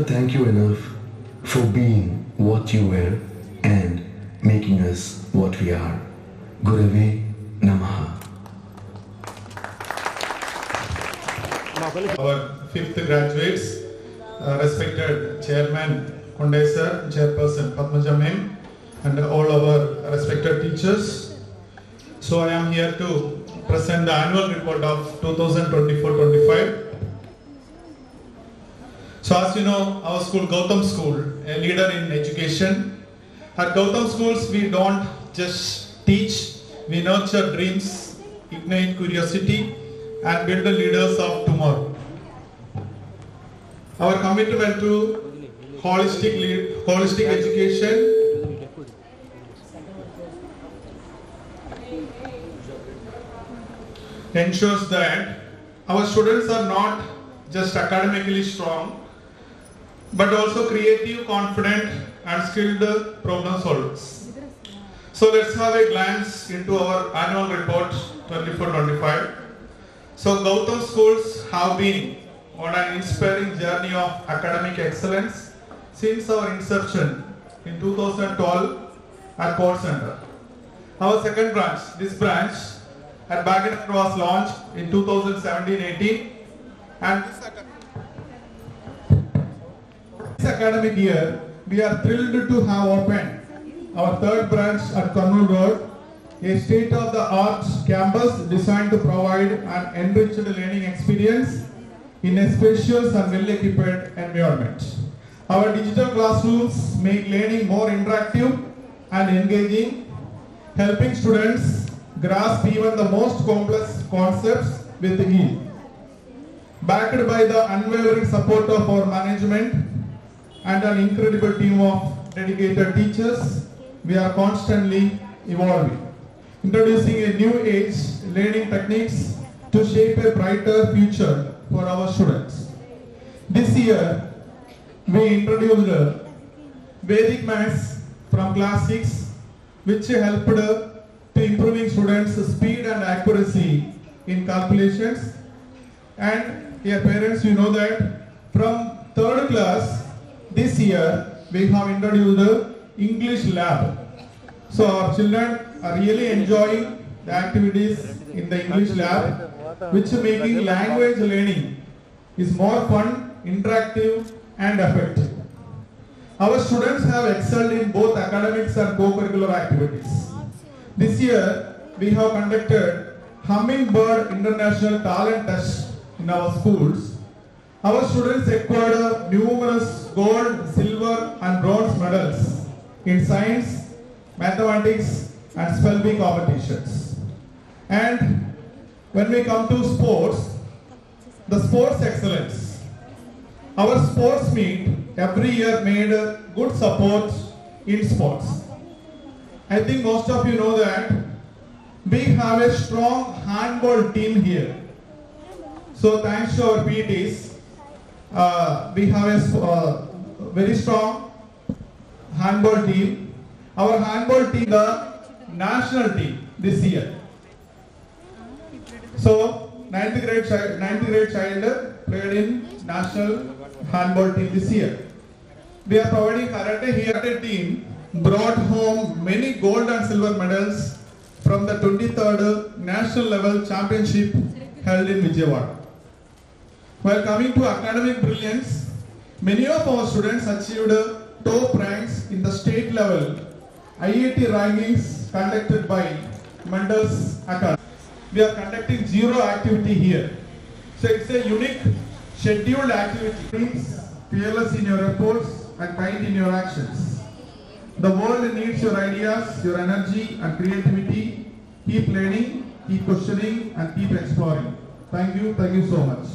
thank you enough for being what you were and making us what we are. Gurave Namaha. Our fifth graduates, respected Chairman Kondai Sir, Chairperson Padmaja Ma'am, and all our respected teachers. So I am here to present the annual report of 2024-25. So as you know, our school, Gautam School, a leader in education. At Gautam Schools, we don't just teach, we nurture dreams, ignite curiosity, and build the leaders of tomorrow. Our commitment to holistic education ensures that our students are not just academically strong, but also creative, confident, and skilled problem solvers. So let's have a glance into our annual report 24-25. So Gautam Schools have been on an inspiring journey of academic excellence since our inception in 2012 at Port Center. Our second branch, this branch at Bhaginagar was launched in 2017-18, and this academic year we are thrilled to have opened our third branch at Kurnool Road, a state-of-the-art campus designed to provide an enriched learning experience in a spacious and well-equipped environment. Our digital classrooms make learning more interactive and engaging, helping students grasp even the most complex concepts with ease. Backed by the unwavering support of our management and an incredible team of dedicated teachers, we are constantly evolving, introducing a new age learning techniques to shape a brighter future for our students. This year, we introduced Vedic Maths from Class 6, which helped to improving students' speed and accuracy in calculations. And dear parents, you know that from third class this year, we have introduced English Lab. So our children are really enjoying the activities in the English Lab, which making language learning is more fun, interactive, and effective. Our students have excelled in both academics and co-curricular activities. This year, we have conducted Hummingbird International Talent Test in our schools. Our students acquired numerous gold, silver, and bronze medals in science, mathematics, and spelling competitions. And when we come to sports, the sports excellence. Our sports meet every year made good support in sports. I think most of you know that we have a strong handball team here. So thanks to our PTs, we have a very strong handball team. Our handball team, the national team this year. So 9th grade child played in national handball team this year. We are providing karate here. Karate team brought home many gold and silver medals from the 23rd national level championship held in Vijayawada. While coming to academic brilliance, many of our students achieved top ranks in the state level IIT rankings conducted by Mendel's Academy. We are conducting zero activity here. So it's a unique scheduled activity. Fearless in your efforts and kind in your actions. The world needs your ideas, your energy and creativity. Keep learning, keep questioning and keep exploring. Thank you so much.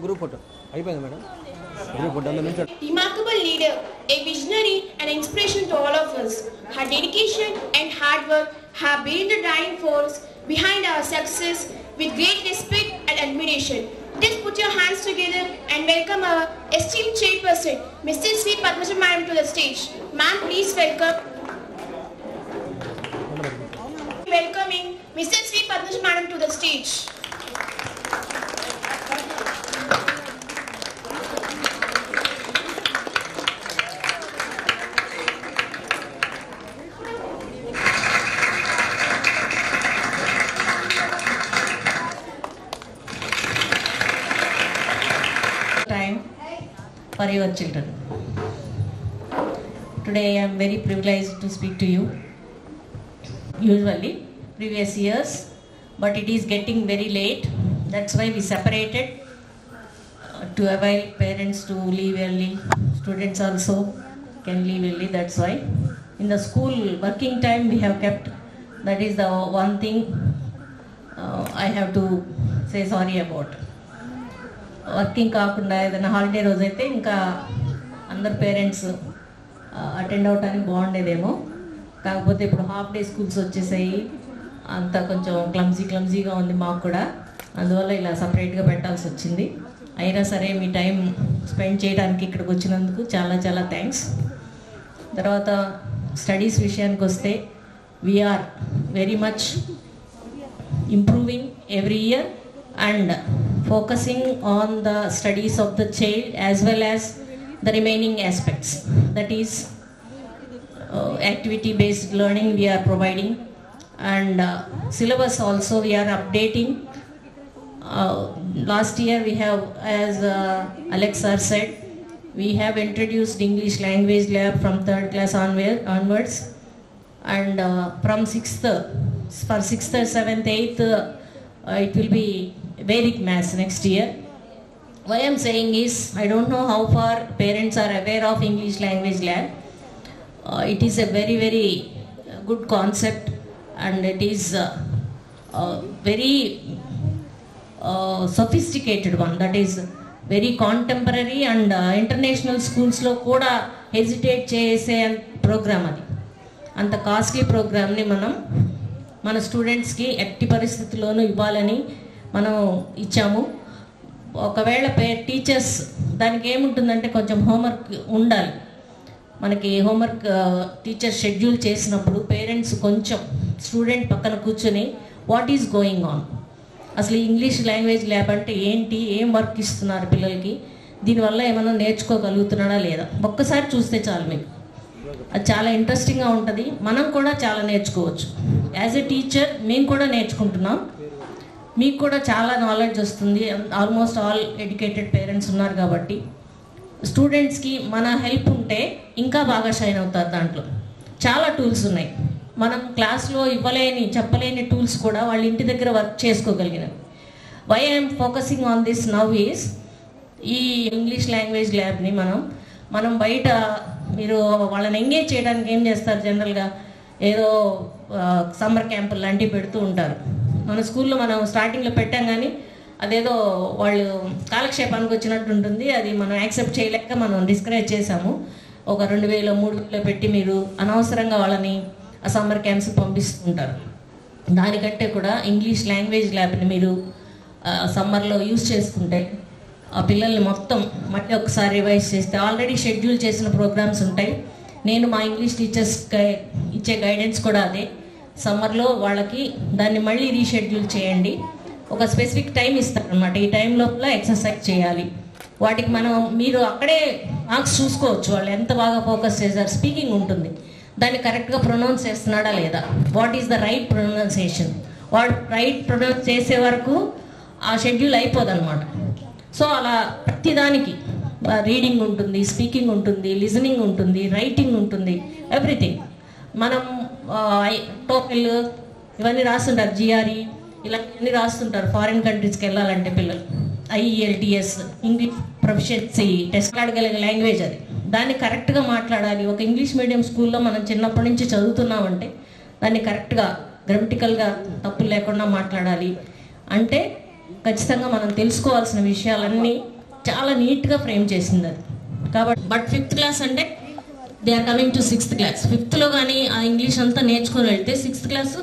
Group photo అయిపోయింది madam. Group photo నుంచి remarkable leader, a visionary and inspiration to all of us. Her dedication and hard work have been the driving force behind our success. With great respect and admiration, please put your hands together and welcome our esteemed chairperson, Mrs. Sri Padmashree Madam, to the stage. Ma'am, please welcome. Welcoming Mrs. Sri Padmashree Madam to the stage. For your children. Today I am very privileged to speak to you. Usually previous years, but it is getting very late. That's why we separated to avail parents to leave early. Students also can leave early. That's why in the school working time we have kept. That is the one thing I have to say sorry about. Working కాకుండా ఏదైనా holiday రోజు అయితే ఇంకా అందరు parents attend అవడానికి బాగుండేదేమో. కాకపోతే ఇప్పుడు half day schools వచ్చేసాయి, అంతా కొంచెం క్లమ్జీగా ఉంది మాకు కూడా. అందువల్ల ఇలా సపరేట్గా పెట్టాల్సి వచ్చింది. అయినా సరే మీ టైం స్పెండ్ చేయడానికి ఇక్కడికి వచ్చినందుకు చాలా చాలా థ్యాంక్స్. తర్వాత స్టడీస్ విషయానికి వస్తే we are very much improving every year and focusing on the studies of the child as well as the remaining aspects. That is activity based learning we are providing, and syllabus also we are updating. Last year we have, as Alex sir said, we have introduced English language lab from 3rd class onwards, and from 6th for 6th, 7th, 8th it will be Vedic Maths next year. Why I am saying is, I don't know how far parents are aware of English language lab. It is a very very good concept, and it is very sophisticated one. That is very contemporary, and international schools lo kuda hesitate chese program adi. Anta costly program ni manam మన స్టూడెంట్స్కి ఎట్టి పరిస్థితుల్లోనూ ఇవ్వాలని మనం ఇచ్చాము. ఒకవేళ teachers దానికి ఏముంటుందంటే కొంచెం హోంవర్క్ ఉండాలి. మనకి హోంవర్క్ టీచర్ షెడ్యూల్ చేసినప్పుడు పేరెంట్స్ కొంచెం స్టూడెంట్ పక్కన కూర్చొని వాట్ ఈజ్ గోయింగ్ ఆన్, అసలు ఇంగ్లీష్ లాంగ్వేజ్ ల్యాబ్ అంటే ఏంటి, ఏం వర్క్ ఇస్తున్నారు పిల్లలకి, దీనివల్ల ఏమైనా నేర్చుకోగలుగుతున్నాడా లేదా ఒక్కసారి చూస్తే చాలు మీకు. అది చాలా ఇంట్రెస్టింగ్గా ఉంటుంది. మనం కూడా చాలా నేర్చుకోవచ్చు. యాజ్ ఎ టీచర్ మేము కూడా నేర్చుకుంటున్నాం, మీకు కూడా చాలా నాలెడ్జ్ వస్తుంది. ఆల్మోస్ట్ ఆల్ ఎడ్యుకేటెడ్ పేరెంట్స్ ఉన్నారు కాబట్టి స్టూడెంట్స్కి మన హెల్ప్ ఉంటే ఇంకా బాగా షైన్ అవుతారు. దాంట్లో చాలా టూల్స్ ఉన్నాయి. మనం క్లాస్లో చెప్పలేని టూల్స్ కూడా వాళ్ళ ఇంటి దగ్గర వర్క్ చేసుకోగలిగినవి. Why I'm focusing on this now is, ఈ ఇంగ్లీష్ లాంగ్వేజ్ ల్యాబ్ని మనం బయట మీరు వాళ్ళని ఎంగేజ్ చేయడానికి ఏం చేస్తారు, జనరల్గా ఏదో సమ్మర్ క్యాంపులు లాంటివి పెడుతూ ఉంటారు. మన స్కూల్లో మనం స్టార్టింగ్లో పెట్టాం, కానీ అదేదో వాళ్ళు కాలక్షేపానికి వచ్చినట్టు ఉంటుంది. అది మనం యాక్సెప్ట్ చేయలేక మనం డిస్కరేజ్ చేసాము. ఒక 2000, 3000 పెట్టి మీరు అనవసరంగా వాళ్ళని ఆ సమ్మర్ క్యాంప్స్ పంపిస్తుంటారు. దానికంటే కూడా ఇంగ్లీష్ లాంగ్వేజ్ ల్యాబ్ని మీరు సమ్మర్లో యూజ్ చేసుకుంటే ఆ పిల్లల్ని మొత్తం మళ్ళీ ఒకసారి రివైజ్ చేస్తే ఆల్రెడీ షెడ్యూల్ చేసిన ప్రోగ్రామ్స్ ఉంటాయి. నేను మా ఇంగ్లీష్ టీచర్స్కి ఇచ్చే గైడెన్స్ కూడా అదే. సమ్మర్లో వాళ్ళకి దాన్ని మళ్ళీ రీషెడ్యూల్ చేయండి. ఒక స్పెసిఫిక్ టైం ఇస్తారనమాట, ఈ టైం లోపల ఎక్సర్సైజ్ చేయాలి. వాటికి మీరు అక్కడే మార్క్స్ చూసుకోవచ్చు, వాళ్ళు ఎంత బాగా ఫోకస్ చేశారు. స్పీకింగ్ ఉంటుంది, దాన్ని కరెక్ట్గా ప్రొనౌన్స్ చేస్తున్నాడా లేదా, what is the right pronunciation, వాడు రైట్ ప్రొనౌన్స్ చేసే వరకు ఆ షెడ్యూల్ అయిపోదన్నమాట. సో అలా ప్రతిదానికి రీడింగ్ ఉంటుంది, స్పీకింగ్ ఉంటుంది, లిజనింగ్ ఉంటుంది, రైటింగ్ ఉంటుంది, ఎవ్రీథింగ్. మనం టోకెల్ ఇవన్నీ రాస్తుంటారు, జిఆర్ఈ ఇలాంటివన్నీ రాస్తుంటారు ఫారిన్ కంట్రీస్కి వెళ్ళాలంటే పిల్లలు. IELTS ఇంగ్లీష్ ప్రొఫిషియన్సీ టెస్ట్ అడగలిగే లాంగ్వేజ్ అది. దాన్ని కరెక్ట్గా మాట్లాడాలి. ఒక ఇంగ్లీష్ మీడియం స్కూల్లో మనం చిన్నప్పటి నుంచి చదువుతున్నామంటే దాన్ని కరెక్ట్గా గ్రామటికల్గా తప్పులు లేకుండా మాట్లాడాలి. అంటే ఖచ్చితంగా మనం తెలుసుకోవాల్సిన విషయాలన్నీ చాలా నీట్గా ఫ్రేమ్ చేసింది అది. కాబట్టి బట్ 5th క్లాస్ అంటే they are coming to 6th class. 5thలో కానీ ఆ ఇంగ్లీష్ అంతా నేర్చుకొని వెళ్తే 6th క్లాస్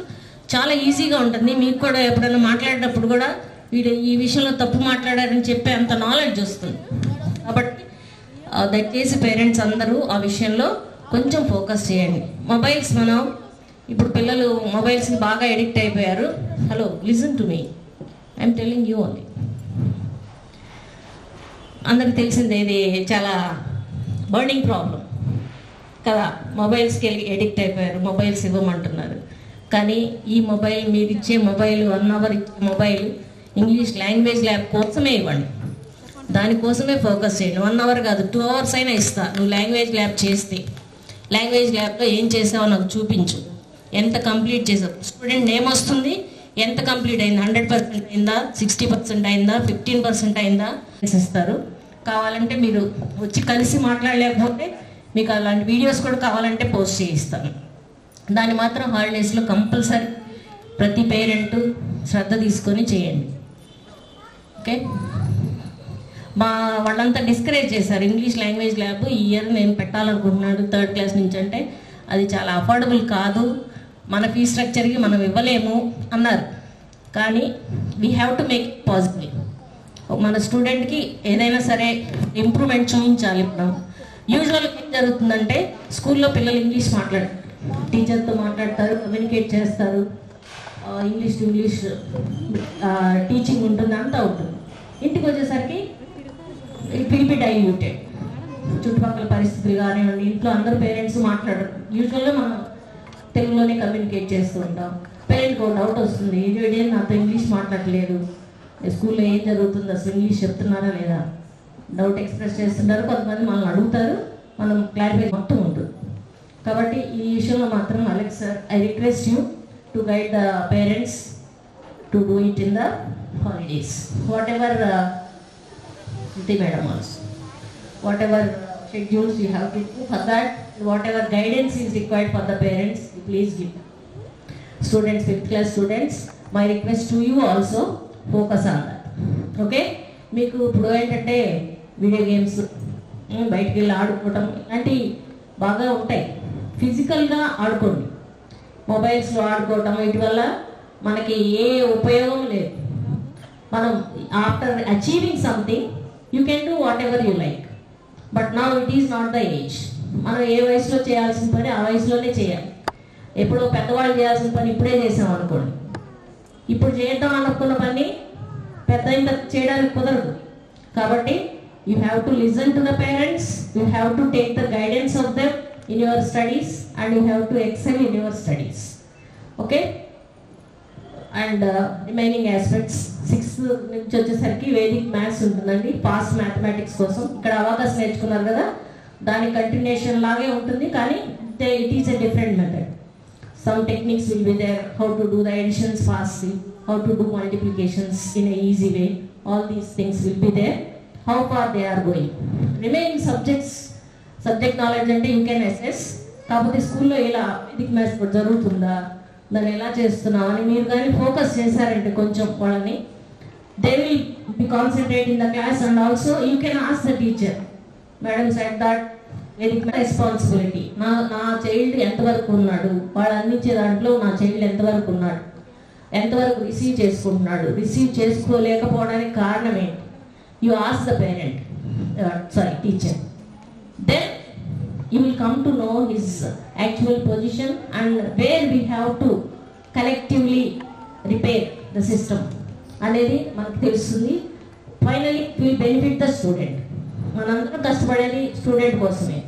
చాలా ఈజీగా ఉంటుంది. మీకు కూడా ఎప్పుడైనా మాట్లాడేటప్పుడు కూడా వీడు ఈ విషయంలో తప్పు మాట్లాడారని చెప్పే అంత నాలెడ్జ్ వస్తుంది. కాబట్టి దయచేసి పేరెంట్స్ అందరూ ఆ విషయంలో కొంచెం ఫోకస్ చేయండి. మొబైల్స్ మనం ఇప్పుడు పిల్లలు మొబైల్స్ని బాగా ఎడిక్ట్ అయిపోయారు. Hello, listen to me, I'm telling you only. అందరికి తెలిసిందే, ఇది చాలా బర్నింగ్ ప్రాబ్లం కదా. మొబైల్స్కి వెళ్ళి ఎడిక్ట్ అయిపోయారు, మొబైల్స్ ఇవ్వమంటున్నారు. కానీ ఈ మొబైల్, మీరు ఇచ్చే మొబైల్ 1 hour ఇచ్చే మొబైల్ ఇంగ్లీష్ లాంగ్వేజ్ ల్యాబ్ కోసమే ఇవ్వండి. దానికోసమే ఫోకస్ చేయండి. 1 hour కాదు, 2 hours అయినా ఇస్తా. నువ్వు లాంగ్వేజ్ ల్యాబ్ చేస్తే లాంగ్వేజ్ ల్యాబ్లో ఏం చేసావో నాకు చూపించు, ఎంత కంప్లీట్ చేసావు, స్టూడెంట్ నేమ్ వస్తుంది, ఎంత కంప్లీట్ అయింది, 100% అయిందా, 60% అయిందా, 15% అయిందా ఇస్తారు. కావాలంటే మీరు వచ్చి కలిసి మాట్లాడలేకపోతే మీకు అలాంటి వీడియోస్ కూడా కావాలంటే పోస్ట్ చేయిస్తాను. దాన్ని మాత్రం హాలిడేస్లో కంపల్సరీ ప్రతి పేరెంట్ శ్రద్ధ తీసుకొని చేయండి. ఓకే, మా వాళ్ళంతా డిస్కరేజ్ చేశారు. ఇంగ్లీష్ లాంగ్వేజ్ ల్యాబ్ ఈ ఇయర్ నేను పెట్టాలనుకుంటున్నాను 3rd క్లాస్ నుంచి అంటే అది చాలా అఫోర్డబుల్ కాదు, మన ఫీ స్ట్రక్చర్కి మనం ఇవ్వలేము అన్నారు. కానీ we have to make it possible. మన స్టూడెంట్కి ఏదైనా సరే ఇంప్రూవ్మెంట్ చూపించాలి. మనం యూజువల్గా ఏం జరుగుతుందంటే స్కూల్లో పిల్లలు ఇంగ్లీష్ మాట్లాడతారు, టీచర్తో మాట్లాడతారు, కమ్యూనికేట్ చేస్తారు, ఇంగ్లీష్ టు ఇంగ్లీష్ టీచింగ్ ఉంటుంది, అంతా ఉంటుంది. ఇంటికి వచ్చేసరికి ఇట్ విల్ బి డైల్యూటెడ్. చుట్టుపక్కల పరిస్థితులు కానివ్వండి, ఇంట్లో అందరూ పేరెంట్స్ మాట్లాడరు. యూజువల్గా మనం తెలుగులోనే కమ్యూనికేట్ చేస్తూ ఉంటాం. పేరెంట్కి ఒక డౌట్ వస్తుంది, ఇది నాతో ఇంగ్లీష్ మాట్లాడలేదు, స్కూల్లో ఏం జరుగుతుంది, అసలు ఇంగ్లీష్ చెప్తున్నారా లేదా, డౌట్ ఎక్స్ప్రెస్ చేస్తుంటారు. కొంతమంది మనల్ని అడుగుతారు, మనం క్లారిఫై మొత్తం ఉంటుంది. కాబట్టి ఈ విషయంలో మాత్రం Alex sir, I request you to guide the parents to do it in the holidays. What ever the madam also, whatever schedules you have to do for that, whatever guidance is required for the parents, please give. Students, 5th class students, my request to you also, focus on that. Okay, మీకు ఇప్పుడు ఏంటంటే video games, బయటికి వెళ్ళి ఆడుకోవటం ఇలాంటివి బాగా ఉంటాయి. ఫిజికల్గా ఆడుకోండి. మొబైల్స్లో ఆడుకోవటం వీటి వల్ల మనకి ఏ ఉపయోగం లేదు. మనం after achieving something you can do whatever you like, but now it is not the age. మనం ఏ వయసులో చేయాల్సిన పని ఆ వయసులోనే చేయాలి. ఎప్పుడో పెద్దవాళ్ళు చేయాల్సిన పని ఇప్పుడే చేసాం అనుకోండి, ఇప్పుడు చేద్దాం అనుకున్న పని పెద్ద చేయడానికి కుదరదు. కాబట్టి you have to listen to the parents, you have to take the guidance of them in your studies and you have to excel in your studies. Okay, and remaining aspects 6th నుంచి వచ్చేసరికి Vedic maths ఉంటుందండి, fast mathematics కోసం. ఇక్కడ అవాకస్ నేర్చుకున్నారు కదా, దాని continuation లాగే ఉంటుంది, కానీ it is a different method. Some techniques will be there, how to do the additions fastly, how to do multiplications in a easy way, all these things will be there. How far they are going, remaining subject knowledge అంటే you can assess. కాకపోతే స్కూల్లో ఇలా Vedic maths జరుగుతుందా, దాన్ని ఎలా చేస్తున్నాం అని మీరు కానీ ఫోకస్ చేశారంటే కొంచెం వాళ్ళని, they will be concentrate in the class. And also you can ask the teacher, madam said that Vedic responsibility, నా చైల్డ్ ఎంతవరకు ఉన్నాడు, వాళ్ళు అందించే దాంట్లో నా చైల్డ్ ఎంతవరకు ఉన్నాడు, ఎంతవరకు రిసీవ్ చేసుకుంటున్నాడు, రిసీవ్ చేసుకోలేకపోవడానికి కారణం ఏంటి, you ask the parent, teacher. Then you will come to know his actual position and where we have to collectively repair the system అనేది మనకు తెలుస్తుంది. Finally it will benefit the student. మనందరం కష్టపడేది student కోసమే.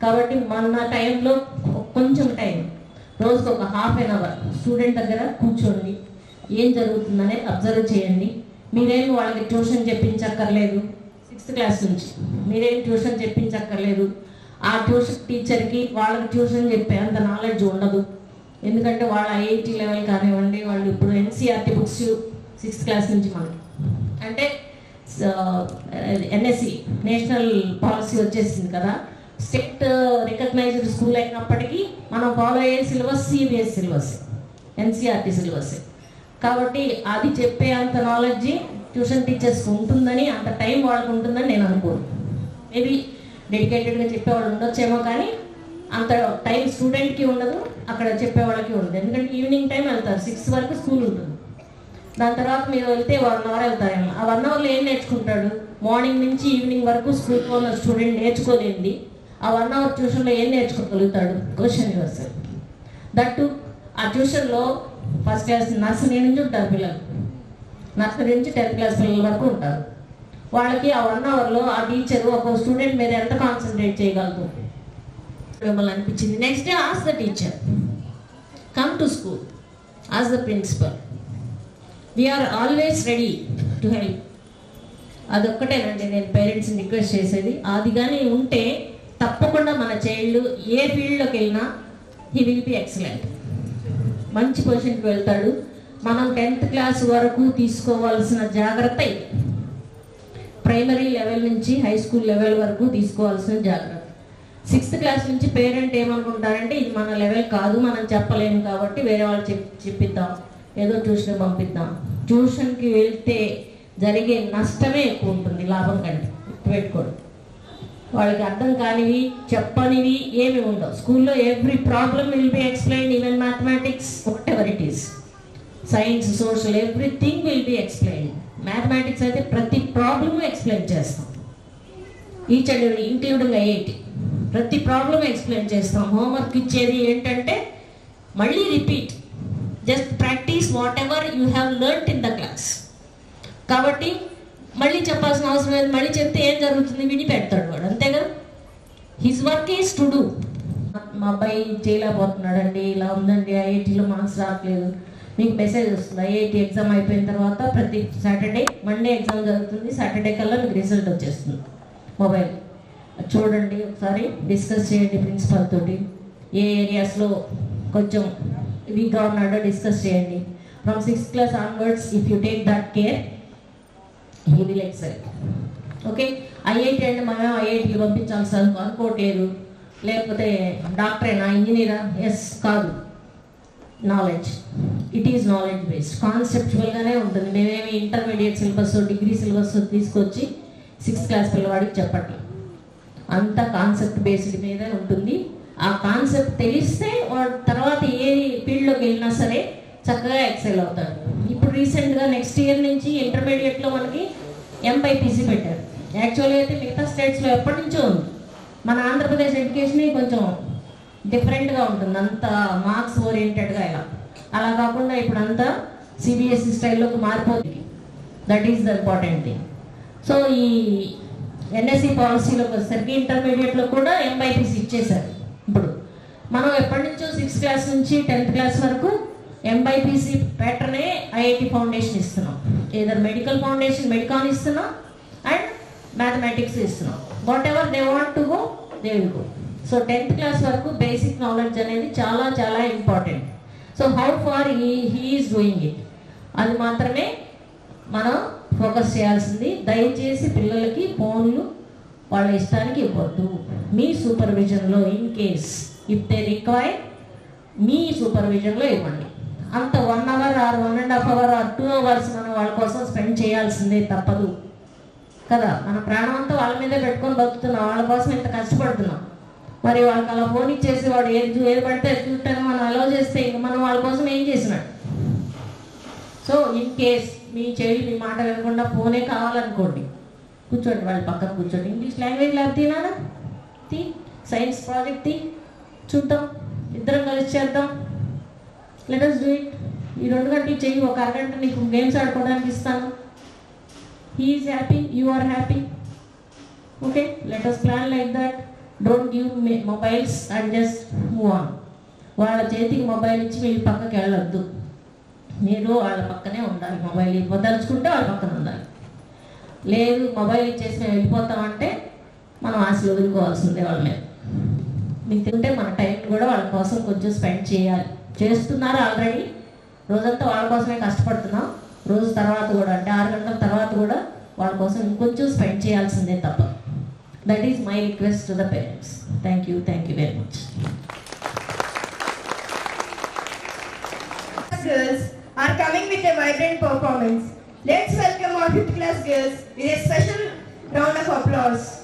కాబట్టి మన టైంలో కొంచెం టైం, రోజుకు ఒక ½ an hour స్టూడెంట్ దగ్గర కూర్చోండి, ఏం జరుగుతుందనే అబ్జర్వ్ చేయండి. మీరేమి వాళ్ళకి ట్యూషన్ చెప్పించక్కర్లేదు, 6th క్లాస్ నుంచి మీరేమి ట్యూషన్ చెప్పించక్కర్లేదు. ఆ ట్యూషన్ టీచర్కి వాళ్ళకి ట్యూషన్ చెప్పే అంత నాలెడ్జ్ ఉండదు, ఎందుకంటే వాళ్ళ IIT లెవెల్ కానివ్వండి, వాళ్ళు ఇప్పుడు NCERT బుక్స్ 6th క్లాస్ నుంచి మనకి అంటే NSE నేషనల్ పాలసీ వచ్చేసింది కదా, స్టేట్ రికగ్నైజ్డ్ స్కూల్ అయినప్పటికీ మనం ఫాలో అయ్యే syllabus CBSE syllabus, NCERT syllabus. కాబట్టి అది చెప్పే అంత నాలెడ్జ్ ట్యూషన్ టీచర్స్ ఉంటుందని, అంత టైం వాళ్ళకు ఉంటుందని నేను అనుకోను. మేబీ డెడికేటెడ్గా చెప్పేవాళ్ళు ఉండొచ్చేమో, కానీ అంత టైం స్టూడెంట్కి ఉండదు, అక్కడ చెప్పేవాళ్ళకి ఉండదు. ఎందుకంటే ఈవినింగ్ టైం వెళ్తారు, 6 వరకు స్కూల్ ఉంటుంది. దాని తర్వాత మీరు వెళ్తే 1 అవర్ వెళ్తారేమో. ఆ 1 అవర్లో ఏం నేర్చుకుంటాడు? మార్నింగ్ నుంచి ఈవినింగ్ వరకు స్కూల్లో ఉన్న స్టూడెంట్ నేర్చుకోలేంది ఆ 1 అవర్ ట్యూషన్లో ఏం నేర్చుకోగలుగుతాడు? Question yourself. దట్టు ఆ ట్యూషన్లో ఫస్ట్ క్లాస్ నర్సరీ నుంచి ఉంటారు పిల్లలు, నర్సరీ నుంచి 10th క్లాస్ పిల్లల వరకు ఉంటారు. వాళ్ళకి ఆ 1 అవర్లో ఆ టీచర్ ఒక స్టూడెంట్ మీద ఎంత కాన్సన్ట్రేట్ చేయగలదు మిమ్మల్ని అనిపించింది. Next day ask the teacher, come to school, ask the principal, we're always ready to help. అదొక్కటేనండి నేను పేరెంట్స్ని రిక్వెస్ట్ చేసేది. అది కానీ ఉంటే తప్పకుండా మన చైల్డ్ ఏ ఫీల్డ్లోకి వెళ్ళినా హీ విల్ బి ఎక్సలెంట్, మంచి పొజిషన్కి వెళ్తాడు. మనం 10th క్లాస్ వరకు తీసుకోవాల్సిన జాగ్రత్త ఇది. ప్రైమరీ లెవెల్ నుంచి హై స్కూల్ లెవెల్ వరకు తీసుకోవాల్సిన జాగ్రత్త. 6th క్లాస్ నుంచి పేరెంట్ ఏమనుకుంటారంటే ఇది మన లెవెల్ కాదు, మనం చెప్పలేము కాబట్టి వేరే వాళ్ళు చెప్పిద్దాం, ఏదో ట్యూషన్ పంపిద్దాం. ట్యూషన్కి వెళ్తే జరిగే నష్టమే ఎక్కువ ఉంటుంది లాభం కంటే. పెట్టుకోండి, వాళ్ళకి అర్థం కానివి చెప్పనివి ఏమి ఉండవు. స్కూల్లో every problem will be explain, even mathematics, what ever it is, science, social, everything will be explain. Mathematics అయితే ప్రతి ప్రాబ్లము ఎక్స్ప్లెయిన్ చేస్తాం, each and every including IIT, ప్రతి ప్రాబ్లమ్ ఎక్స్ప్లెయిన్ చేస్తాం. హోంవర్క్ ఇచ్చేది ఏంటంటే మళ్ళీ repeat, just practice what ever you have learned in the class. కాబట్టి మళ్ళీ చెప్పాల్సిన అవసరం లేదు. మళ్ళీ చెప్తే ఏం జరుగుతుంది? విని పెడతాడు వాడు, అంతే కదా. His work is to do. మా అబ్బాయి చేయలేకపోతున్నాడండి, ఇలా ఉందండి, ఐఐటీలో మార్క్స్ రావట్లేదు, మీకు మెసేజ్ వస్తుంది. ఐఐటీ ఎగ్జామ్ అయిపోయిన తర్వాత ప్రతి సాటర్డే, మండే ఎగ్జామ్ జరుగుతుంది, సాటర్డే కల్లా మీకు రిజల్ట్ వచ్చేస్తుంది మొబైల్. చూడండి, ఒకసారి డిస్కస్ చేయండి ప్రిన్సిపల్ తోటి, ఏ ఏరియాస్లో కొంచెం వీక్గా ఉన్నాడో డిస్కస్ చేయండి. From 6th class onwards if you take that care he will excel. Okay, IIT అంటే మనం ఐఐటీకి పంపించాల్సి అనుకోవట్లేదు, లేకపోతే డాక్టరేనా, ఇంజనీరా? ఎస్, కాదు. Knowledge, it is knowledge based, కాన్సెప్చువల్గానే ఉంటుంది. మేమేమి ఇంటర్మీడియట్ సిలబస్, డిగ్రీ సిలబస్ తీసుకొచ్చి 6th క్లాస్ పిల్లవాడికి చెప్పట్లేదు, అంతా కాన్సెప్ట్ బేస్డ్ మీదే ఉంటుంది. ఆ కాన్సెప్ట్ తెలిస్తే వాడు తర్వాత ఏ ఫీల్డ్లోకి వెళ్ళినా సరే చక్కగా ఎక్సెల్ అవుతాడు. ఇప్పుడు రీసెంట్గా నెక్స్ట్ ఇయర్ నుంచి ఇంటర్మీడియట్లో మనకి ఎంపైపీసీ పెట్టారు. యాక్చువల్గా అయితే మిగతా స్టేట్స్లో ఎప్పటి నుంచో ఉంది, మన ఆంధ్రప్రదేశ్ ఎడ్యుకేషన్ కొంచెం డిఫరెంట్గా ఉంటుంది, అంత మార్క్స్ ఓరియంటెడ్గా. ఇలా అలా కాకుండా ఇప్పుడు అంతా సిబిఎస్ఈ స్టైల్లోకి మారిపోతుంది. That is the important thing. So ఈ ఎన్ఎస్సి పాలసీలోకి వచ్చేసరికి ఇంటర్మీడియట్లో కూడా ఎంబైపీసీ ఇచ్చేశారు. ఇప్పుడు మనం ఎప్పటి నుంచో 6th క్లాస్ నుంచి 10th క్లాస్ వరకు ఎంబైపీసీ ప్యాటర్నే ఐఐటి ఫౌండేషన్ ఇస్తున్నాం. ఏదర్ మెడికల్ ఫౌండేషన్ మెడికాన్ ఇస్తున్నాం అండ్ మ్యాథమెటిక్స్ ఇస్తున్నాం. Whatever they want to go they will go. So 10th class వరకు బేసిక్ నాలెడ్జ్ అనేది చాలా చాలా important. So how far he is doing it, అది మాత్రమే మనం ఫోకస్ చేయాల్సింది. దయచేసి పిల్లలకి ఫోన్లు వాళ్ళ ఇష్టానికి ఇవ్వద్దు. మీ సూపర్విజన్లో, in case if they require, మీ సూపర్విజన్లో ఇవ్వండి. అంత 1 hour or 1.5 hour or 2 hours మనం వాళ్ళ కోసం స్పెండ్ చేయాల్సిందే, తప్పదు కదా. మన ప్రాణం అంతా వాళ్ళ మీదే పెట్టుకొని బతుకుతున్నాం, వాళ్ళ కోసం ఇంత కష్టపడుతున్నాం. మరి వాళ్ళకి అలా ఫోన్ ఇచ్చేసి వాడు ఏది పడితే చూడటానికి మనం అలౌ చేస్తే ఇంక మనం వాళ్ళ కోసం ఏం చేసినట్టు. సో ఇన్ కేస్ మీ చైల్డ్ మీ మాట వినకుండా ఫోనే కావాలనుకోండి, కూర్చోండి, వాళ్ళ పక్కన కూర్చోండి. ఇంగ్లీష్ లాంగ్వేజ్ ల్యాబ్ తినానా, సైన్స్ ప్రాజెక్ట్ చూద్దాం, ఇద్దరం కలిసి చేద్దాం, లెట్ us do it. ఈ 2 గంటలు చెయ్యి, 1 అరగంట నీకు గేమ్స్ ఆడుకోవడానికి ఇస్తాను. He is happy, you are happy. Okay, let us plan like that. Don't give mobiles and just move on. వాళ్ళ చేతికి మొబైల్ ఇచ్చి మీరు పక్కకి వెళ్ళొద్దు, మీరు వాళ్ళ పక్కనే ఉండాలి. మొబైల్ ఇవ్వదలుచుకుంటే వాళ్ళ పక్కన ఉండాలి. లేదు మొబైల్ ఇచ్చేసి మేము వెళ్ళిపోతామంటే మనం ఆశలు వదులుకోవాల్సిందే వాళ్ళ మీద. మీకు తింటే మన టైం కూడా వాళ్ళ కోసం కొంచెం స్పెండ్ చేయాలి. చేస్తున్నారు ఆల్రెడీ, రోజంతా వాళ్ళ కోసమే కష్టపడుతున్నాం. రోజు తర్వాత కూడా అంటే 6 గంటల తర్వాత కూడా వాళ్ళ కోసం ఇంకొంచెం స్పెండ్ చేయాల్సిందే తప్ప. That is my request to the parents. Thank you very much. Girls are coming with a vibrant performance. Let's welcome our 5th class girls with a special round of applause.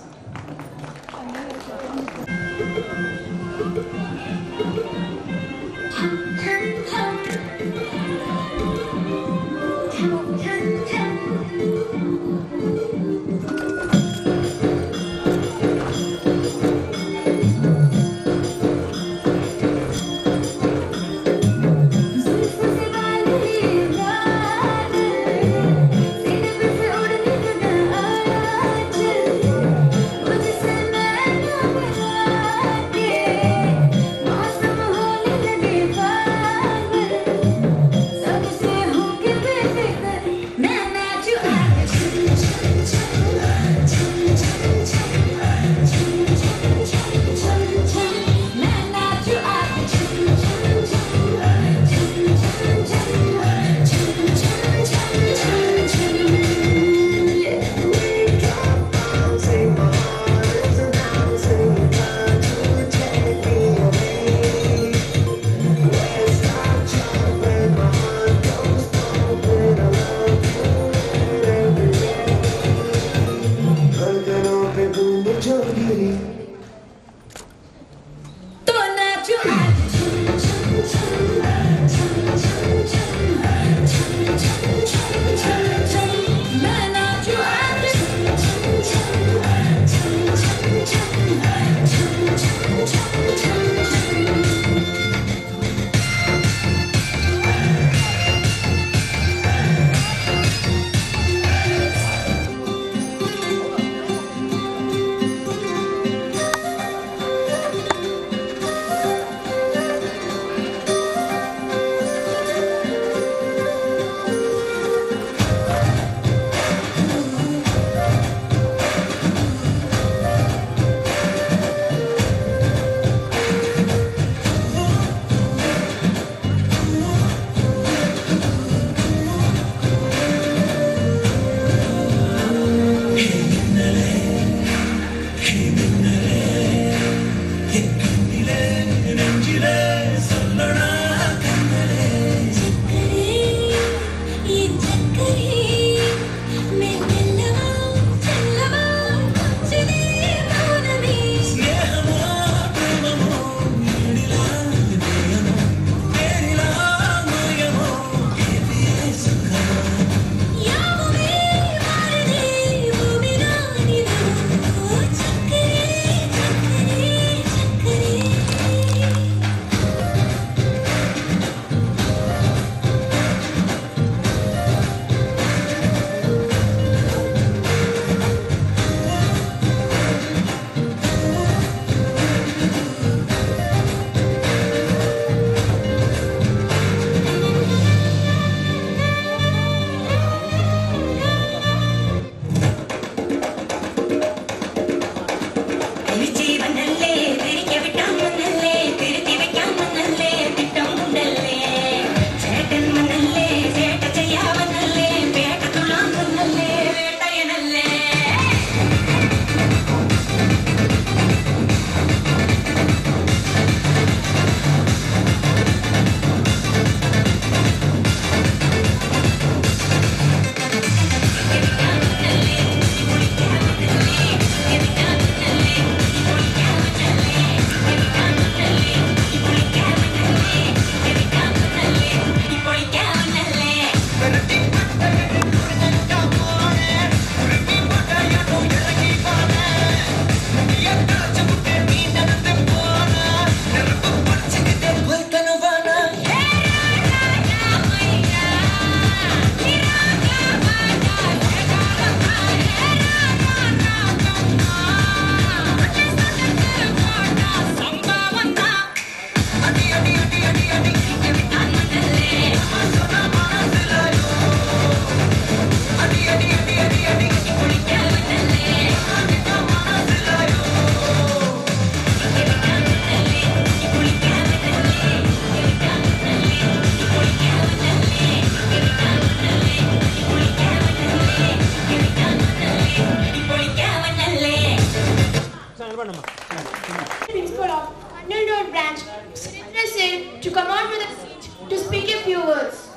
Principal of Kannal Road branch, Surendra Singh, to come on to the stage to speak a few words.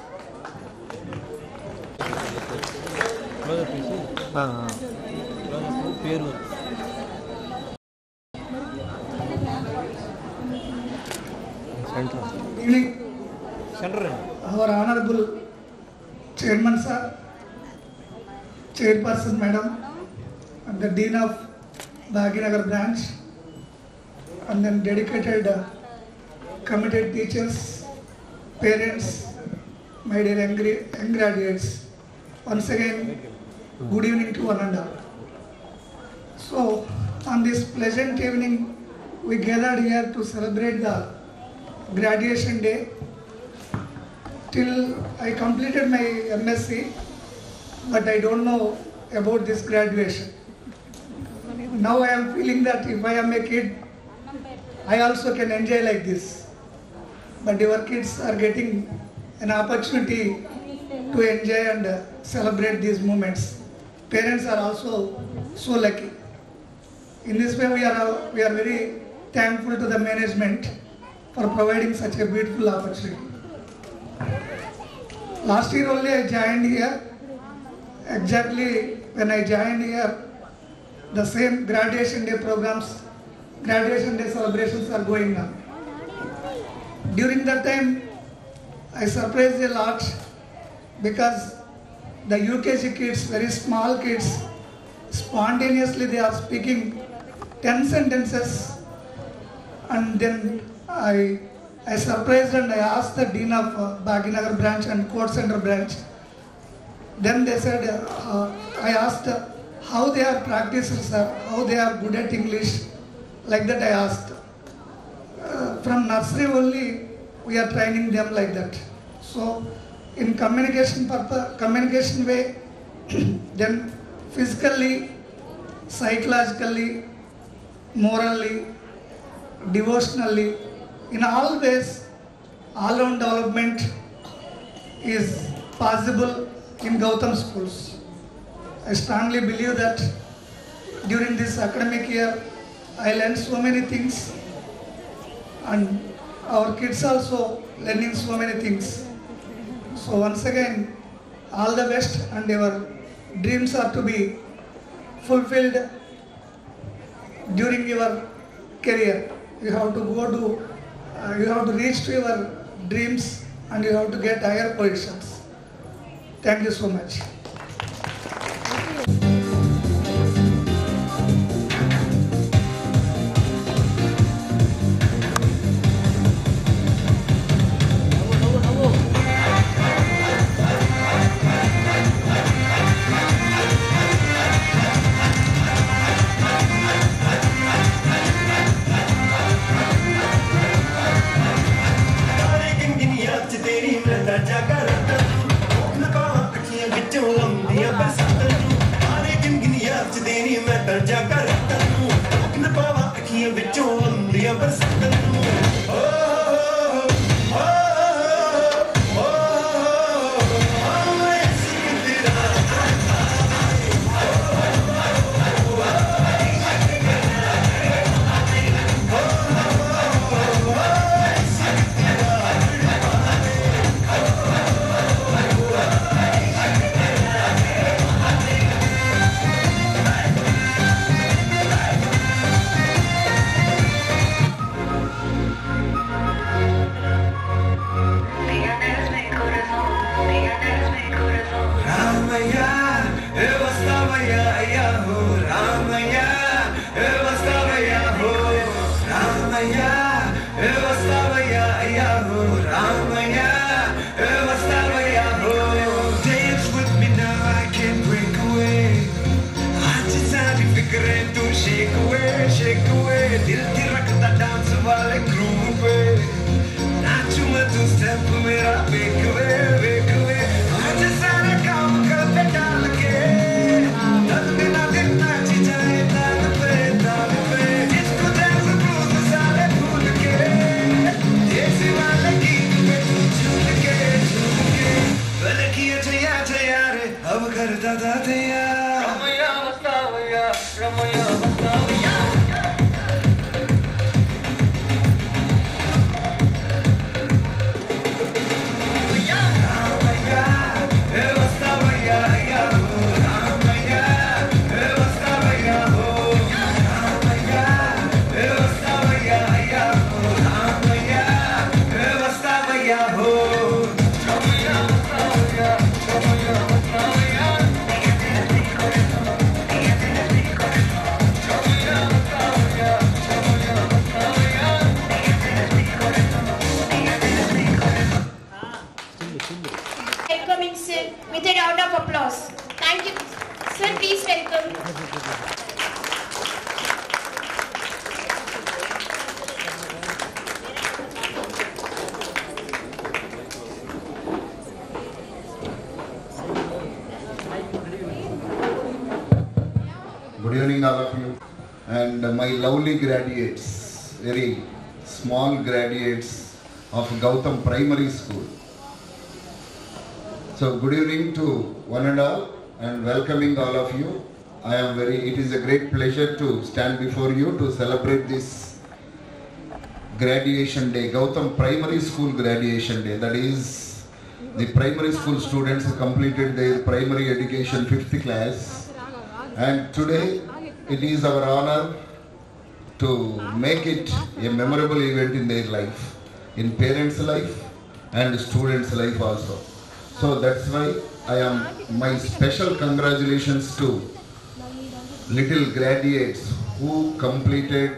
పేరు evening, centre our honorable chairman sir, chairperson madam, and the dean of Bhaginagar branch, and then dedicated committed teachers, parents, my dear young graduates. Once again, good evening to one and all. So, on this pleasant evening, we gathered here to celebrate the graduation day. Till I completed my MSc, but I don't know about this graduation. Now I am feeling that if I am a kid, I also can enjoy like this. But your kids are getting an opportunity to enjoy and celebrate these moments. Parents are also so lucky. In this way, we are very thankful to the management for providing such a beautiful opportunity. Last year only I joined here. Exactly when I joined here, the same graduation day programs, graduation day celebrations are going on. During that time, I surprised a lot because the UKG kids, very small kids, spontaneously they are speaking 10 sentences, and then I surprised and I asked the dean of Bhaginagar branch and Court Center branch. Then they said, I asked how they are practicing, sir, how they are good at English. Like that I asked. From nursery only we are training them like that. So in communication way, then physically, psychologically, morally, devotionally, in all ways, all-round development is possible in Gautam schools. I strongly believe that during this academic year, I learned so many things, and our kids also learning so many things. So once again, all the best, and your dreams are to be fulfilled during your career. You have to go to, you have to reach to your dreams, and you have to get higher positions. Thank you so much. morning all of you and my lovely graduates, very small graduates of Gautam Primary School. So good evening to one and all and welcoming all of you. It is a great pleasure to stand before you to celebrate this graduation day, Gautam Primary School graduation day. That is, the primary school students who completed their primary education 5th class, and today it is our honor to make it a memorable event in their life, in parents' life and students' life also. So that's why my special congratulations to little graduates who completed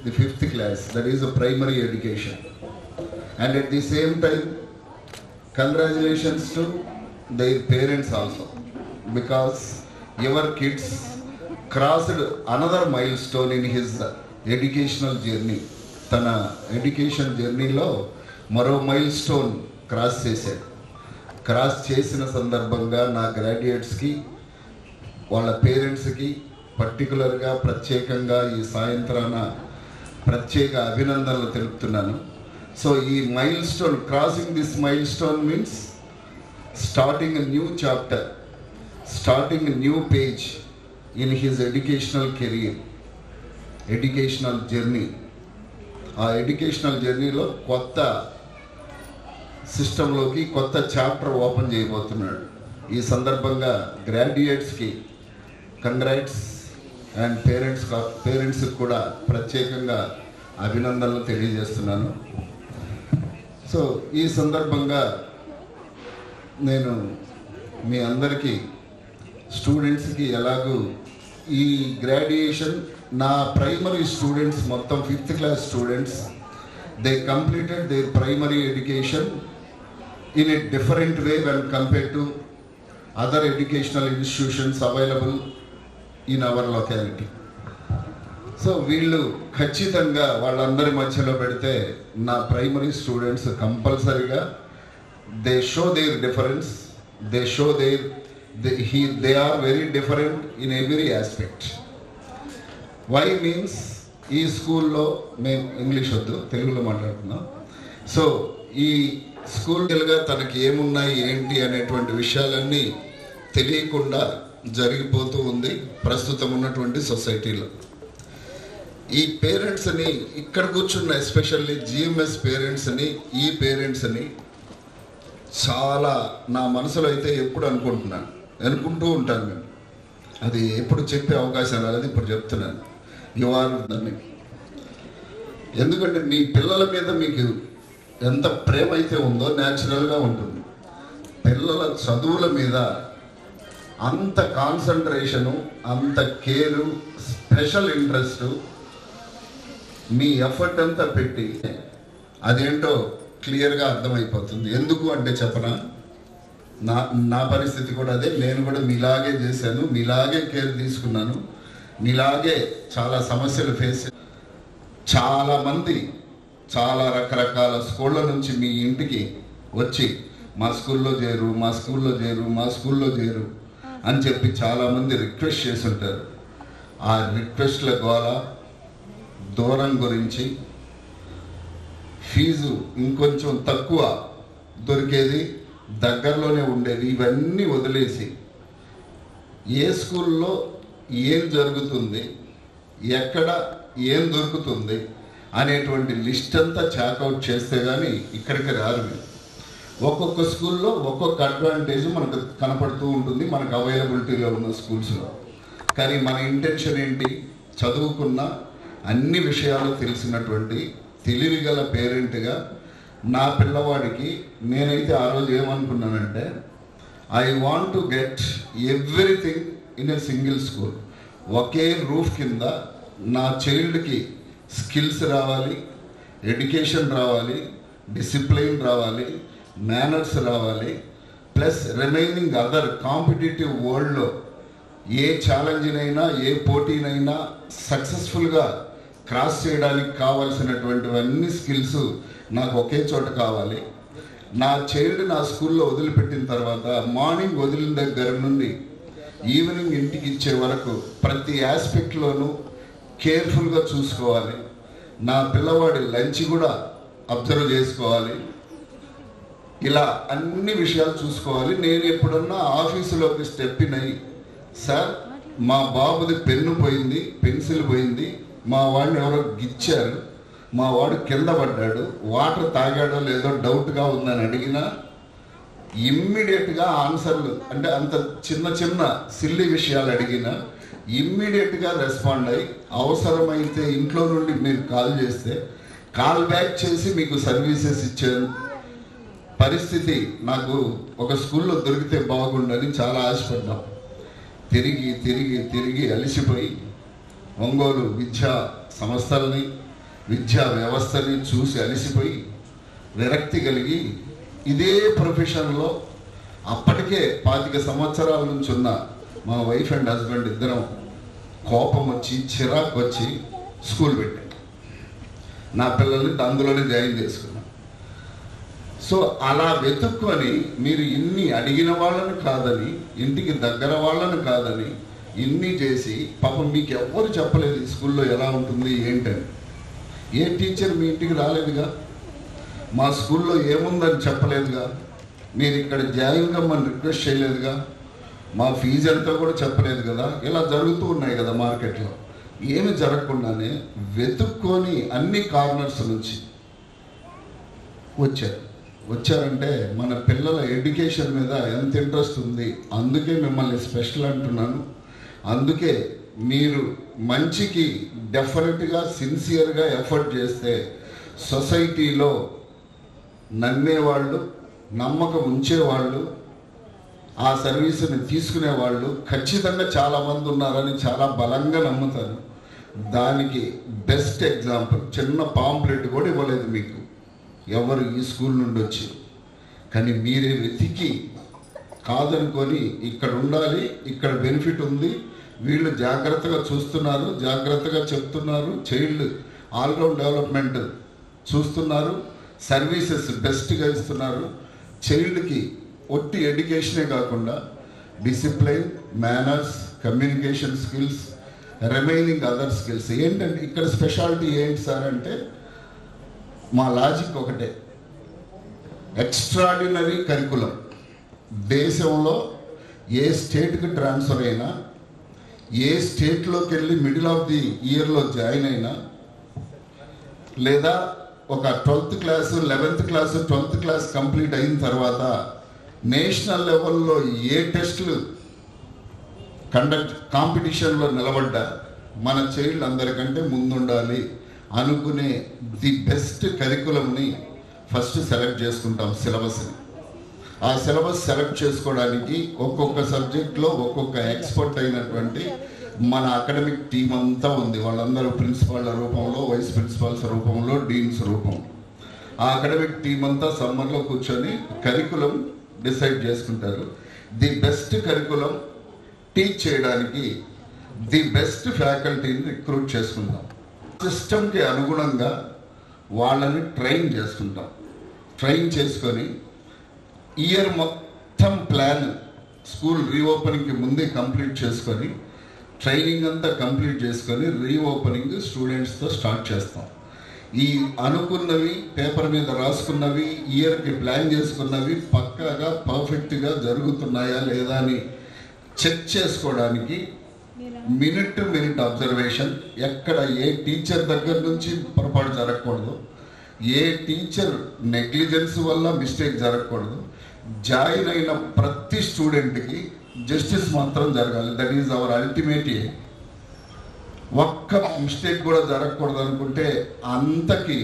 the 5th class, that is a primary education. And at the same time, congratulations to their parents also, because your kids crossed another milestone in his educational journey. Tana education journey lo maro milestone cross చేశాడు. Cross చేసిన సందర్భంగా నా గ్రాడ్యుయేట్స్కి వాళ్ళ పేరెంట్స్కి పర్టికులర్గా ప్రత్యేకంగా ఈ సాయంత్రాన ప్రత్యేక అభినందనలు తెలుపుతున్నాను. సో ఈ mile stone, crossing this mile stone means starting a new chapter, starting a new page in his educational career, educational journey. ఆ ఎడ్యుకేషనల్ జర్నీలో కొత్త సిస్టంలోకి కొత్త చాప్టర్ ఓపెన్ చేయబోతున్నాడు. ఈ సందర్భంగా గ్రాడ్యుయేట్స్కి కంగ్రాట్స్ అండ్ పేరెంట్స్కి కూడా ప్రత్యేకంగా అభినందనలు తెలియజేస్తున్నాను. సో ఈ సందర్భంగా నేను మీ అందరికీ స్టూడెంట్స్కి ఎలాగూ ఈ గ్రాడ్యుయేషన్, నా ప్రైమరీ స్టూడెంట్స్ మొత్తం 5th class students, they completed their primary education in a different way when compared to other educational institutions available in our locality. So వీళ్ళు ఖచ్చితంగా వాళ్ళందరి మధ్యలో పెడితే నా ప్రైమరీ స్టూడెంట్స్ కంపల్సరీగా they show their difference, they show they are very different in every aspect. Why means ఈ స్కూల్లో మేము ఇంగ్లీష్ వద్దు, తెలుగులో మాట్లాడుతున్నాం. సో ఈ స్కూల్గా తనకి ఏమున్నాయి ఏంటి అనేటువంటి విషయాలన్నీ తెలియకుండా జరిగిపోతూ ఉంది ప్రస్తుతం ఉన్నటువంటి సొసైటీలో. ఈ పేరెంట్స్ని ఇక్కడ కూర్చున్న ఎస్పెషల్లీ జిఎంఎస్ పేరెంట్స్ని, ఈ పేరెంట్స్ని చాలా నా మనసులో అయితే ఎప్పుడు అనుకుంటూ ఉంటాను నేను. అది ఎప్పుడు చెప్పే అవకాశం రాలేదు, ఇప్పుడు చెప్తున్నాను. యు ఆర్ దాన్ని, ఎందుకంటే మీ పిల్లల మీద మీకు ఎంత ప్రేమ అయితే ఉందో న్యాచురల్గా ఉంటుంది. పిల్లల చదువుల మీద అంత కాన్సన్ట్రేషను, అంత కేరు, స్పెషల్ ఇంట్రెస్ట్, మీ ఎఫర్ట్ అంతా పెట్టి అదేంటో క్లియర్గా అర్థమైపోతుంది. ఎందుకు అంటే చెప్పనా, నా పరిస్థితి కూడా అదే. నేను కూడా మీలాగే చేశాను, మీలాగే కేర్ తీసుకున్నాను, మీలాగే చాలా సమస్యలు ఫేస్. చాలామంది చాలా రకరకాల స్కూళ్ళ నుంచి మీ ఇంటికి వచ్చి మా స్కూల్లో చేరు అని చెప్పి చాలామంది రిక్వెస్ట్ చేసి ఉంటారు. ఆ రిక్వెస్ట్ల ద్వారా దూరం గురించి, ఫీజు ఇంకొంచెం తక్కువ దొరికేది, దగ్గరలోనే ఉండేది, ఇవన్నీ వదిలేసి ఏ స్కూల్లో ఏం జరుగుతుంది, ఎక్కడ ఏం దొరుకుతుంది అనేటువంటి లిస్ట్ అంతా చాకౌట్ చేస్తే కానీ ఇక్కడికి రారు. ఒక్కొక్క స్కూల్లో ఒక్కొక్క అడ్వాంటేజ్ మనకు కనపడుతూ ఉంటుంది మనకు అవైలబిలిటీలో ఉన్న స్కూల్స్లో. కానీ మన ఇంటెన్షన్ ఏంటి, చదువుకున్న అన్ని విషయాలు తెలిసినటువంటి తెలివిగల పేరెంట్గా నా పిల్లవాడికి నేనైతే ఆ రోజు ఏమనుకున్నానంటే, I want to get everything in a single school. ఒకే రూఫ్ కింద నా చైల్డ్కి స్కిల్స్ రావాలి, ఎడ్యుకేషన్ రావాలి, డిసిప్లిన్ రావాలి, మేనర్స్ రావాలి, ప్లస్ రిమైనింగ్ అదర్ కాంపిటేటివ్ వరల్డ్లో ఏ ఛాలెంజ్నైనా ఏ పోటీనైనా సక్సెస్ఫుల్గా క్రాస్ చేయడానికి కావాల్సినటువంటివన్నీ స్కిల్స్ నాకు ఒకే చోట కావాలి. నా చైల్డ్ నా స్కూల్లో వదిలిపెట్టిన తర్వాత మార్నింగ్ వదిలిన దగ్గర నుండి ఈవినింగ్ ఇంటికి ఇచ్చే వరకు ప్రతి ఆస్పెక్ట్లోనూ కేర్ఫుల్గా చూసుకోవాలి. నా పిల్లవాడి లంచ్ కూడా అబ్జర్వ్ చేసుకోవాలి. ఇలా అన్ని విషయాలు చూసుకోవాలి. నేను ఎప్పుడన్నా ఆఫీసులోకి స్టెప్ ఇన్ అయ్యి, సార్ మా బాబుది పెన్ను పోయింది, పెన్సిల్ పోయింది, మా వాడిని ఎవరో గిచ్చారు, మా వాడు కింద పడ్డాడు, వాటర్ తాగాడో లేదో డౌట్గా ఉందని అడిగినా ఇమ్మీడియట్గా ఆన్సర్లు, అంటే అంత చిన్న చిన్న సిల్లీ విషయాలు అడిగినా ఇమ్మీడియట్గా రెస్పాండ్ అయ్యి, అవసరమైతే ఇంట్లో నుండి మీరు కాల్ చేస్తే కాల్ బ్యాక్ చేసి మీకు సర్వీసెస్ ఇచ్చే పరిస్థితి నాకు ఒక స్కూల్లో దొరికితే బాగుండని చాలా ఆశపడ్డాం. తిరిగి తిరిగి తిరిగి అలసిపోయి ఒంగోలు విద్యా సంస్థల్ని, విద్యా వ్యవస్థని చూసి అలసిపోయి విరక్తి కలిగి ఇదే ప్రొఫెషన్లో అప్పటికే 25 సంవత్సరాల నుంచి ఉన్న మా వైఫ్ అండ్ హస్బెండ్ ఇద్దరం కోపం వచ్చి చిరాకు వచ్చి స్కూల్ పెట్టాం. నా పిల్లల్ని అందులోనే జాయిన్ చేసుకున్నాం. సో అలా వెతుక్కొని మీరు ఇన్ని అడిగిన వాళ్ళని కాదని, ఇంటికి దగ్గర వాళ్ళని కాదని ఇన్ని చేసి పాపం మీకు ఎవ్వరు చెప్పలేదు ఈ స్కూల్లో ఎలా ఉంటుంది ఏంటని. ఏ టీచర్ మీ ఇంటికి రాలేదుగా, మా స్కూల్లో ఏముందని చెప్పలేదుగా, మీరు ఇక్కడ జాయిన్ కమ్మని రిక్వెస్ట్ చేయలేదుగా, మా ఫీజు ఎంతో కూడా చెప్పలేదు కదా. ఇలా జరుగుతూ ఉన్నాయి కదా మార్కెట్లో. ఏమి జరగకుండానే వెతుక్కొని అన్ని కార్నర్స్ నుంచి వచ్చారంటే మన పిల్లల ఎడ్యుకేషన్ మీద ఎంత ఇంట్రెస్ట్ ఉంది, అందుకే మిమ్మల్ని స్పెషల్ అంటున్నాను. అందుకే మీరు మంచికి డెఫినెట్గా సిన్సియర్గా ఎఫర్ట్ చేస్తే సొసైటీలో నమ్మేవాళ్ళు, నమ్మకం ఉంచేవాళ్ళు, ఆ సర్వీసుని తీసుకునేవాళ్ళు ఖచ్చితంగా చాలామంది ఉన్నారని చాలా బలంగా నమ్ముతాను. దానికి బెస్ట్ ఎగ్జాంపుల్, చిన్న పాంప్లెట్ కూడా ఇవ్వలేదు మీకు ఎవరు ఈ స్కూల్ నుండి వచ్చి, కానీ మీరే వెతికి కాదనుకొని ఇక్కడ ఉండాలి, ఇక్కడ బెనిఫిట్ ఉంది, వీళ్ళు జాగ్రత్తగా చూస్తున్నారు, జాగ్రత్తగా చెప్తున్నారు, చైల్డ్ ఆల్రౌండ్ డెవలప్మెంట్ చూస్తున్నారు, సర్వీసెస్ బెస్ట్గా ఇస్తున్నారు. చైల్డ్కి ఒట్టి ఎడ్యుకేషనే కాకుండా discipline, manners, communication skills, remaining other skills. ఏంటంటే ఇక్కడ స్పెషాలిటీ ఏంటి సార్ అంటే మా లాజిక్ ఒకటే, ఎక్స్ట్రాడినరీ కరికులం. దేశంలో ఏ స్టేట్కి ట్రాన్స్ఫర్ అయినా, ఏ స్టేట్లోకి వెళ్ళి మిడిల్ ఆఫ్ ది ఇయర్లో జాయిన్ అయినా, లేదా ఒక 12th class 11th class 12th class complete అయిన తర్వాత నేషనల్ లెవెల్లో ఏ టెస్టులు కాంపిటీషన్లో నిలబడ్డా మన చైల్డ్ అందరికంటే ముందుండాలి అనుకునే ది బెస్ట్ కరికులంని ఫస్ట్ సెలెక్ట్ చేసుకుంటాం సిలబస్ని. ఆ సిలబస్ సెలెక్ట్ చేసుకోవడానికి ఒక్కొక్క సబ్జెక్ట్లో ఒక్కొక్క ఎక్స్పర్ట్ అయినటువంటి మన అకాడమిక్ టీం అంతా ఉంది. వాళ్ళందరూ ప్రిన్సిపాళ్ళ రూపంలో, వైస్ ప్రిన్సిపాల్స్ రూపంలో, డీన్స్ రూపం. ఆ అకాడమిక్ టీం అంతా సమ్మర్లో కూర్చొని కరికులం డిసైడ్ చేసుకుంటారు. ది బెస్ట్ కరికులం టీచ్ చేయడానికి ది బెస్ట్ ఫ్యాకల్టీని రిక్రూట్ చేసుకుంటాం. సిస్టమ్కి అనుగుణంగా వాళ్ళని ట్రైన్ చేసుకుంటాం. ట్రైన్ చేసుకొని ఇయర్ మొత్తం ప్లాన్ స్కూల్ రీఓపెనింగ్కి ముందే కంప్లీట్ చేసుకొని, ట్రైనింగ్ అంతా కంప్లీట్ చేసుకొని రీఓపెనింగ్ స్టూడెంట్స్తో స్టార్ట్ చేస్తాం. ఈ అనుకున్నవి పేపర్ మీద రాసుకున్నవి, ఇయర్కి ప్లాన్ చేసుకున్నవి పక్కాగా పర్ఫెక్ట్గా జరుగుతున్నాయా లేదా అని చెక్ చేసుకోవడానికి మినిట్ టు మినిట్ అబ్జర్వేషన్. ఎక్కడ ఏ టీచర్ దగ్గర నుంచి పొరపాటు జరగకూడదు, ఏ టీచర్ నెగ్లిజెన్స్ వల్ల మిస్టేక్ జరగకూడదు. జాయిన్ అయిన ప్రతి స్టూడెంట్కి జస్టిస్ మాత్రం జరగాలి. That is our ultimate aim. ఒక్క మిస్టేక్ కూడా జరగకూడదు అనుకుంటే అంతకి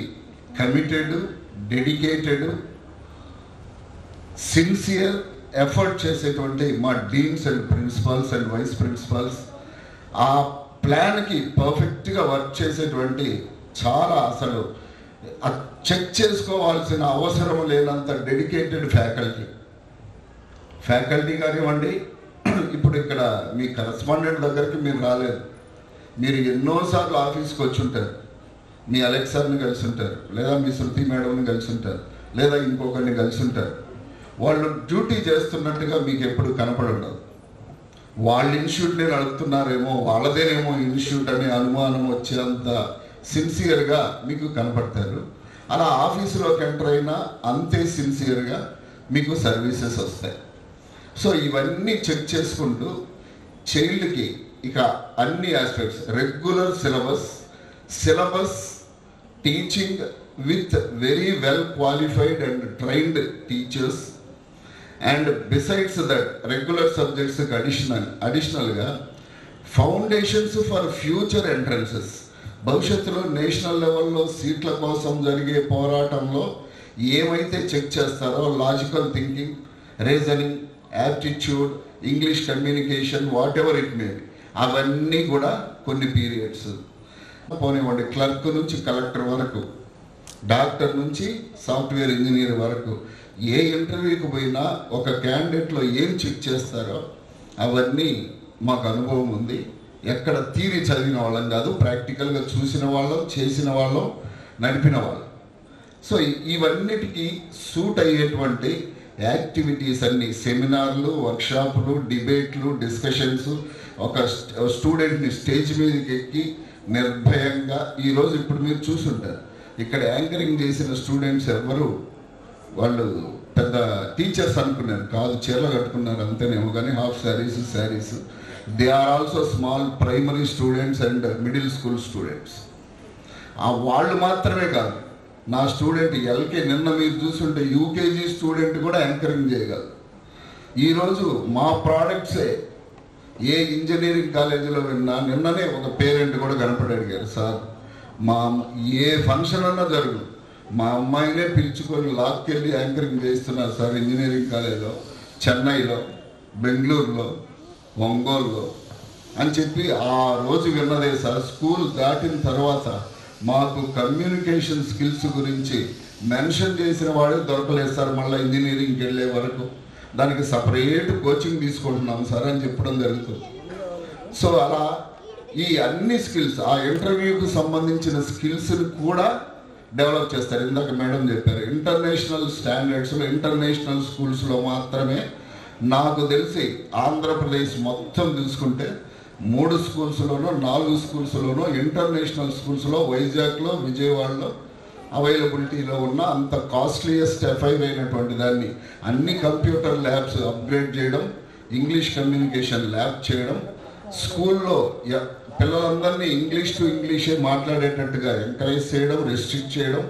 కమిటెడ్, డెడికేటెడ్, సిన్సియర్ ఎఫర్ట్ చేసేటువంటి మా deans and principals and vice principals, ఆ ప్లాన్కి పర్ఫెక్ట్గా వర్క్ చేసేటువంటి చాలా అసలు చెక్ చేసుకోవాల్సిన అవసరం లేనంత డెడికేటెడ్ ఫ్యాకల్టీ కానివ్వండి. ఇప్పుడు ఇక్కడ మీ కరస్పాండెంట్ దగ్గరికి మీరు రాలేదు, మీరు ఎన్నోసార్లు ఆఫీస్కి వచ్చి ఉంటారు, మీ అలెక్సార్ని కలిసి ఉంటారు, లేదా మీ శృతి మేడంని కలిసి ఉంటారు, లేదా ఇంకొకరిని కలిసి ఉంటారు. వాళ్ళు డ్యూటీ చేస్తున్నట్టుగా మీకు ఎప్పుడు కనపడుండదు. వాళ్ళ ఇన్స్టిట్యూట్ని నడుపుతున్నారేమో, వాళ్ళదేనేమో ఇన్స్టిట్యూట్ అనే అనుమానం వచ్చేంత సిన్సియర్గా మీకు కనపడతారు. అలా ఆఫీసులోకి ఎంటర్ అయినా అంతే సిన్సియర్గా మీకు సర్వీసెస్ వస్తాయి. సో ఇవన్నీ చెక్ చేసుకుంటూ చైల్డ్కి ఇక అన్ని aspects, regular syllabus teaching with very well qualified and trained teachers, and besides that regular సబ్జెక్ట్స్కి అడిషనల్గా ఫౌండేషన్స్ ఫర్ ఫ్యూచర్ ఎంట్రన్సెస్. భవిష్యత్తులో నేషనల్ లెవెల్లో సీట్ల కోసం జరిగే పోరాటంలో ఏమైతే చెక్ చేస్తారో logical thinking, reasoning, aptitude, English communication, whatever it may be, అవన్నీ కూడా కొన్ని పీరియడ్స్ పోనివ్వండి. క్లర్క్ నుంచి కలెక్టర్ వరకు, డాక్టర్ నుంచి సాఫ్ట్వేర్ ఇంజనీర్ వరకు ఏ ఇంటర్వ్యూకి పోయినా ఒక క్యాండిడేట్లో ఏం చెక్ చేస్తారో అవన్నీ మాకు అనుభవం ఉంది. ఎక్కడ థియరీ చదివిన వాళ్ళం కాదు, ప్రాక్టికల్గా చూసిన వాళ్ళం, చేసిన వాళ్ళం, నడిపిన వాళ్ళం. సో ఇవన్నిటికీ సూట్ అయ్యేటువంటి యాక్టివిటీస్ అన్ని, సెమినార్లు, వర్క్షాపులు, డిబేట్లు, డిస్కషన్స్, ఒక స్టూడెంట్ని స్టేజ్ మీదకి ఎక్కి నిర్భయంగా, ఈరోజు ఇప్పుడు మీరు చూసుంటారు ఇక్కడ యాంకరింగ్ చేసిన స్టూడెంట్స్ ఎవరు వాళ్ళు పెద్ద టీచర్స్ అనుకున్నారు కాదు, చీరలు కట్టుకున్నారు అంతేనేమో కానీ half saris. They are also small primary students and middle school students. వాళ్ళు మాత్రమే కాదు, నా స్టూడెంట్ నిన్న మీరు చూస్తుంటే యూకేజీ స్టూడెంట్ కూడా యాంకరింగ్ చేయగలరు. ఈరోజు మా ప్రోడక్ట్సే ఏ ఇంజనీరింగ్ కాలేజీలో విన్నా, నిన్ననే ఒక పేరెంట్ కూడా కనపడి అడిగారు, సార్ మా ఏ ఫంక్షన్ అన్నా జరుగు, మా అమ్మాయినే పిలుచుకొని లాక్కెళ్ళి యాంకరింగ్ చేస్తున్నారు సార్ ఇంజనీరింగ్ కాలేజీలో, చెన్నైలో, బెంగళూరులో, ఒంగోలులో అని చెప్పి ఆ రోజు విన్నదే సార్. స్కూల్ దాటిన తర్వాత మాకు కమ్యూనికేషన్ స్కిల్స్ గురించి మెన్షన్ చేసిన వాడే దొరకలేదు సార్, మళ్ళీ ఇంజనీరింగ్కి వెళ్ళే వరకు దానికి సపరేట్ కోచింగ్ తీసుకుంటున్నాం సార్ అని చెప్పడం జరుగుతుంది. సో అలా ఈ అన్ని స్కిల్స్, ఆ ఇంటర్వ్యూకి సంబంధించిన స్కిల్స్ని కూడా డెవలప్ చేస్తారు. ఇందాక మేడం చెప్పారు ఇంటర్నేషనల్ స్టాండర్డ్స్లో, ఇంటర్నేషనల్ స్కూల్స్లో మాత్రమే నాకు తెలిసి ఆంధ్రప్రదేశ్ మొత్తం చూసుకుంటే 3 స్కూల్స్లోనో 4 స్కూల్స్లోనో ఇంటర్నేషనల్ స్కూల్స్లో వైజాగ్లో, విజయవాడలో అవైలబిలిటీలో ఉన్న అంత కాస్ట్లీయెస్ట్ ఎఫైర్ అయినటువంటి దాన్ని అన్ని కంప్యూటర్ ల్యాబ్స్ అప్గ్రేడ్ చేయడం, ఇంగ్లీష్ కమ్యూనికేషన్ ల్యాబ్ చేయడం, స్కూల్లో పిల్లలందరినీ ఇంగ్లీష్ టు ఇంగ్లీషే మాట్లాడేటట్టుగా ఎంకరేజ్ చేయడం, రెస్ట్రిక్ట్ చేయడం,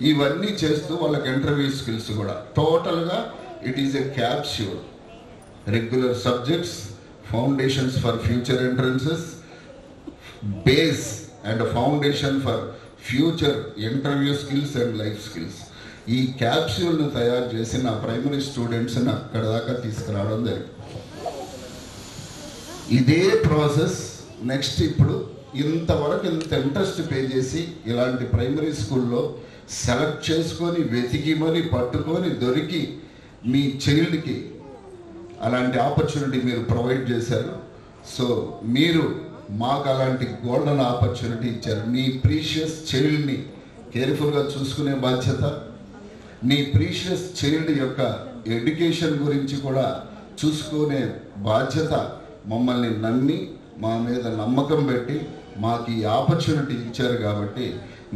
ఇవన్నీ చేస్తూ వాళ్ళకి ఇంటర్వ్యూ స్కిల్స్ కూడా టోటల్గా it is a capsule. Regular subjects, foundations for future entrances, base and foundation for future interview skills and life skills. ఈ క్యాప్స్యూల్ను తయారు చేసి నా ప్రైమరీ స్టూడెంట్స్ని అక్కడ దాకా తీసుకురావడం జరిగింది. ఇదే ప్రాసెస్ నెక్స్ట్ ఇప్పుడు ఇంతవరకు ఇంత ఇంట్రెస్ట్ పే చేసి ఇలాంటి ప్రైమరీ స్కూల్లో సెలెక్ట్ చేసుకొని వెతికి మరి పట్టుకొని దొరికి మీ చైల్డ్కి అలాంటి ఆపర్చునిటీ మీరు ప్రొవైడ్ చేశారు. సో మీరు మాకు అలాంటి గోల్డెన్ ఆపర్చునిటీ ఇచ్చారు. నీ ప్రీషియస్ చైల్డ్ని కేర్ఫుల్గా చూసుకునే బాధ్యత, నీ ప్రీషియస్ చైల్డ్ యొక్క ఎడ్యుకేషన్ గురించి కూడా చూసుకునే బాధ్యత మమ్మల్ని నమ్మి మా మీద నమ్మకం పెట్టి మాకు ఈ ఆపర్చునిటీ ఇచ్చారు. కాబట్టి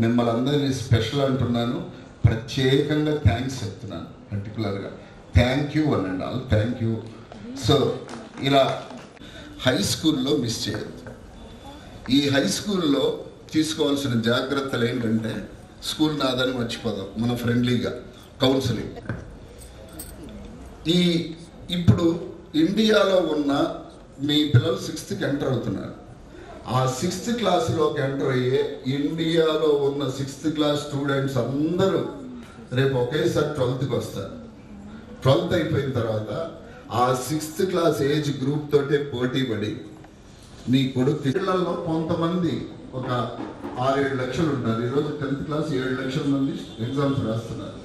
మిమ్మల్ని అందరినీ స్పెషల్ అంటున్నాను, ప్రత్యేకంగా థ్యాంక్స్ చెప్తున్నాను. పర్టికులర్గా thank you one and all, thank you. So ఇలా హై స్కూల్లో మిస్ చేయొద్దు. ఈ హై స్కూల్లో తీసుకోవాల్సిన జాగ్రత్తలు ఏంటంటే, స్కూల్ నాదని మర్చిపోదాం, మన ఫ్రెండ్లీగా కౌన్సిలింగ్. ఇప్పుడు ఇండియాలో ఉన్న మీ పిల్లలు 6th ఎంటర్ అవుతున్నారు. ఆ 6th క్లాస్లోకి ఎంటర్ అయ్యే ఇండియాలో ఉన్న 6th క్లాస్ స్టూడెంట్స్ అందరూ రేపు ఒకేసారి 12th వస్తారు. 12th అయిపోయిన తర్వాత ఆ 6th క్లాస్ ఏజ్ గ్రూప్ తోటే పోటీ పడి నీ కొడుకు పిల్లల్లో కొంతమంది ఒక 6-7 లక్షలు ఉంటారు. ఈరోజు 10th క్లాస్ 7 లక్షల మంది ఎగ్జామ్స్ రాస్తున్నారు.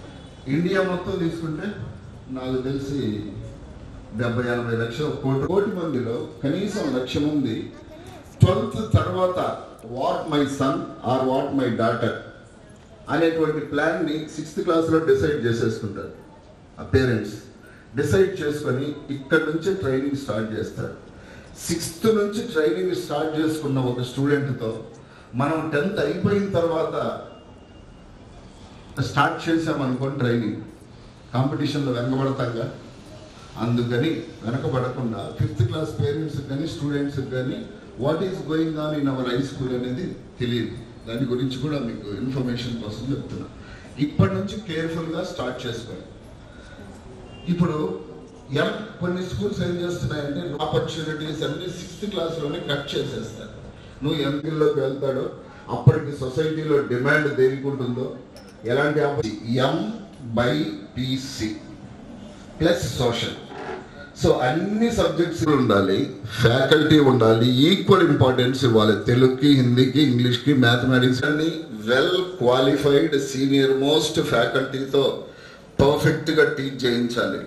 ఇండియా మొత్తం తీసుకుంటే నాకు తెలిసి 70-80 లక్షలు, కోటి మందిలో కనీసం 1,00,000 మంది 12th తర్వాత what my son or what my daughter అనేటువంటి ప్లాన్ని 6th క్లాస్లో డిసైడ్ చేసేసుకుంటారు. ఆ పేరెంట్స్ డిసైడ్ చేసుకొని ఇక్కడ నుంచి ట్రైనింగ్ స్టార్ట్ చేస్తారు. 6th నుంచి ట్రైనింగ్ స్టార్ట్ చేసుకున్న ఒక స్టూడెంట్తో మనం 10th అయిపోయిన తర్వాత స్టార్ట్ చేసామనుకోండి ట్రైనింగ్, కాంపిటీషన్లో వెనకబడతాగా. అందుకని వెనకబడకుండా 5th క్లాస్ పేరెంట్స్కి కానీ స్టూడెంట్స్కి కానీ what is going on in our high school అనేది తెలియదు. దాని గురించి కూడా మీకు ఇన్ఫర్మేషన్ కోసం చెప్తున్నా. ఇప్పటి నుంచి కేర్ఫుల్గా స్టార్ట్ చేసుకోండి. ఇప్పుడు కొన్ని స్కూల్స్ ఏం చేస్తున్నాయంటే ఆపర్చునిటీస్ అన్ని 6th క్లాస్లోనే కట్ చేసేస్తారు. నువ్వు ఎంపీలోకి వెళ్తాడో అప్పటికి సొసైటీలో డిమాండ్ దేనికి ఉంటుందో, ఎలాంటి M/PC ప్లస్ సోషల్. సో అన్ని సబ్జెక్ట్స్ ఉండాలి, ఫ్యాకల్టీ ఉండాలి, ఈక్వల్ ఇంపార్టెన్స్ ఇవ్వాలి. తెలుగుకి, హిందీకి, ఇంగ్లీష్కి, మ్యాథమెటిక్స్ అన్ని వెల్ క్వాలిఫైడ్ సీనియర్ మోస్ట్ ఫ్యాకల్టీతో పర్ఫెక్ట్గా టీచ్ చేయించాలి.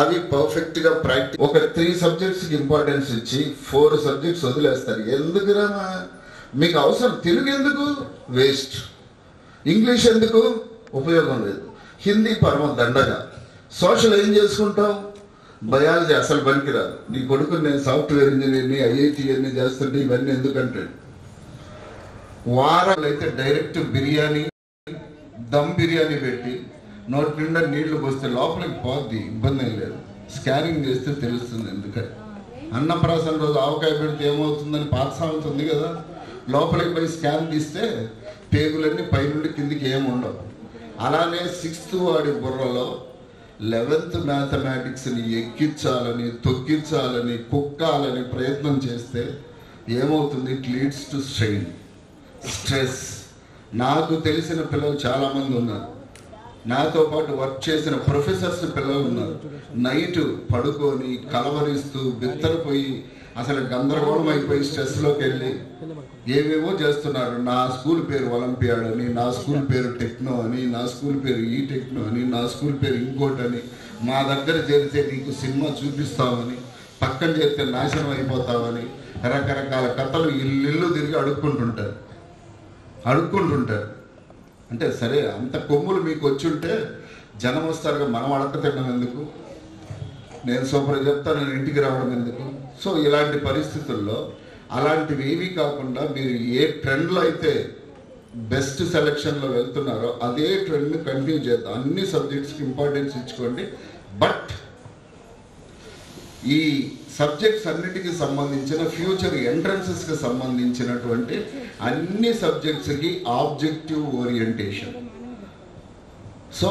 అవి పర్ఫెక్ట్గా ప్రాక్టీస్. ఒక 3 సబ్జెక్ట్స్కి ఇంపార్టెన్స్ ఇచ్చి 4 సబ్జెక్ట్స్ వదిలేస్తారు. ఎందుకురా మీకు అవసరం? తెలుగు ఎందుకు? వేస్ట్. ఇంగ్లీష్ ఎందుకు? ఉపయోగం లేదు. హిందీ పరమ దండగా. సోషల్ ఏం చేసుకుంటాం? బయాలజీ అసలు పనికిరాదు. నీ కొడుకు నేను సాఫ్ట్వేర్ ఇంజనీర్ని, IIT చేస్తుంటే ఇవన్నీ ఎందుకంటే వారాలు అయితే డైరెక్ట్ బిర్యానీ, దమ్ బిర్యానీ పెట్టి నోటి నిండా నీళ్లు పోస్తే లోపలికి పోద్ది, ఇబ్బంది ఏం లేదు. స్కానింగ్ చేస్తే తెలుస్తుంది. ఎందుకంటే అన్నప్రాసన రోజు ఆవకాయ పెడితే ఏమవుతుందని పాత సామెత ఉంది కదా. లోపలికి పోయి స్కాన్ తీస్తే పేగులన్నీ పైనుండి కిందికి ఏమి ఉండవు. అలానే 6th వాడి బుర్రలో 11th మ్యాథమెటిక్స్ని ఎక్కించాలని, తొక్కించాలని, కుక్కాలని ప్రయత్నం చేస్తే ఏమవుతుంది? It leads to strain, stress. నాకు తెలిసిన పిల్లలు చాలామంది ఉన్నారు, నాతో పాటు వర్క్ చేసిన ప్రొఫెసర్స్ పిల్లలు ఉన్నారు. నైట్ పడుకొని కలవరిస్తూ బిత్తరపోయి అసలు గందరగోళం అయిపోయి స్ట్రెస్లోకి వెళ్ళి ఏవేవో చేస్తున్నారు. నా స్కూల్ పేరు ఒలింపియాడ్ అని, నా స్కూల్ పేరు టెక్నో అని, నా స్కూల్ పేరు ఈ టెక్నో అని, నా స్కూల్ పేరు ఇంకోటని, మా దగ్గర చేరితే నీకు సినిమా చూపిస్తామని, పక్కన చేరితే నాశనం అయిపోతామని రకరకాల కథలు ఇల్లు తిరిగి అడుక్కుంటుంటారు. అంటే సరే, అంత కొమ్ములు మీకు వచ్చుంటే జనం వస్తారుగా, మనం అడక్క తినడం ఎందుకు? నేను సూపర్ చెప్తాను, నేను ఇంటికి రావడం ఎందుకు? సో ఇలాంటి పరిస్థితుల్లో అలాంటివి ఏవి కాకుండా మీరు ఏ ట్రెండ్లో అయితే బెస్ట్ సెలక్షన్లో వెళ్తున్నారో అదే ట్రెండ్ని కంటిన్యూ చేద్దాం. అన్ని సబ్జెక్ట్స్కి ఇంపార్టెన్స్ ఇచ్చుకోండి. బట్ ఈ సబ్జెక్ట్స్ అన్నిటికీ సంబంధించిన ఫ్యూచర్ ఎంట్రన్సెస్కి సంబంధించినటువంటి అన్ని సబ్జెక్ట్స్కి ఆబ్జెక్టివ్ ఓరియంటేషన్. సో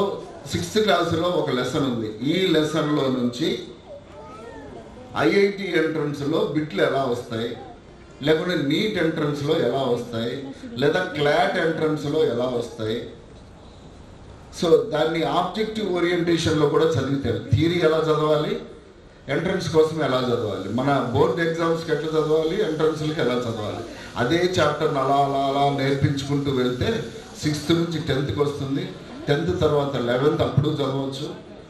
6th క్లాసులో ఒక లెసన్ ఉంది. ఈ లెసన్లో నుంచి IIT ఎంట్రన్స్లో బిట్లు ఎలా వస్తాయి, లేకుంటే నీట్ ఎంట్రన్స్లో ఎలా వస్తాయి, లేదా క్లాట్ ఎంట్రన్స్లో ఎలా వస్తాయి. సో దాన్ని ఆబ్జెక్టివ్ ఓరియంటేషన్లో కూడా చదివితే థియరీ ఎలా చదవాలి, ఎంట్రన్స్ కోసం ఎలా చదవాలి, మన బోర్డ్ ఎగ్జామ్స్కి ఎట్లా చదవాలి, ఎంట్రన్స్లకి ఎలా చదవాలి, అదే చాప్టర్ని అలా అలా అలా నేర్పించుకుంటూ వెళ్తే 6th నుంచి 10thకి వస్తుంది. 10th తర్వాత 11th అప్పుడు చదవచ్చు.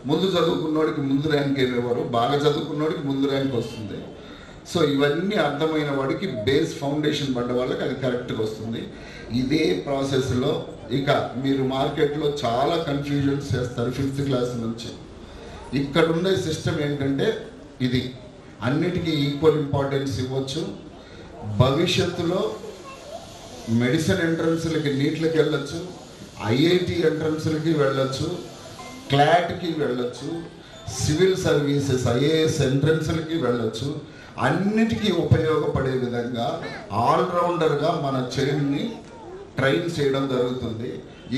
ముందు చదువుకున్నోడికి ముందు ర్యాంక్ ఏమేవారు, బాగా చదువుకున్నోడికి ముందు ర్యాంక్ వస్తుంది. సో ఇవన్నీ అర్థమైన వాడికి బేస్ ఫౌండేషన్ పడ్డ వాళ్ళకి అది కరెక్ట్గా వస్తుంది. ఇదే ప్రాసెస్లో ఇక మీరు మార్కెట్లో చాలా కన్ఫ్యూజన్స్ చేస్తారు 5th క్లాస్ నుంచి. ఇక్కడ ఉండే సిస్టమ్ ఏంటంటే ఇది అన్నిటికీ ఈక్వల్ ఇంపార్టెన్స్ ఇవ్వచ్చు. భవిష్యత్తులో మెడిసిన్ ఎంట్రన్స్లకి నీట్లకి వెళ్ళచ్చు, IIT ఎంట్రన్స్లకి వెళ్ళచ్చు, క్లాట్కి వెళ్ళచ్చు, సివిల్ సర్వీసెస్ IAS ఎంట్రన్స్లకి వెళ్ళచ్చు. అన్నిటికీ ఉపయోగపడే విధంగా ఆల్రౌండర్గా మన చైల్డ్ని ట్రైన్ చేయడం జరుగుతుంది.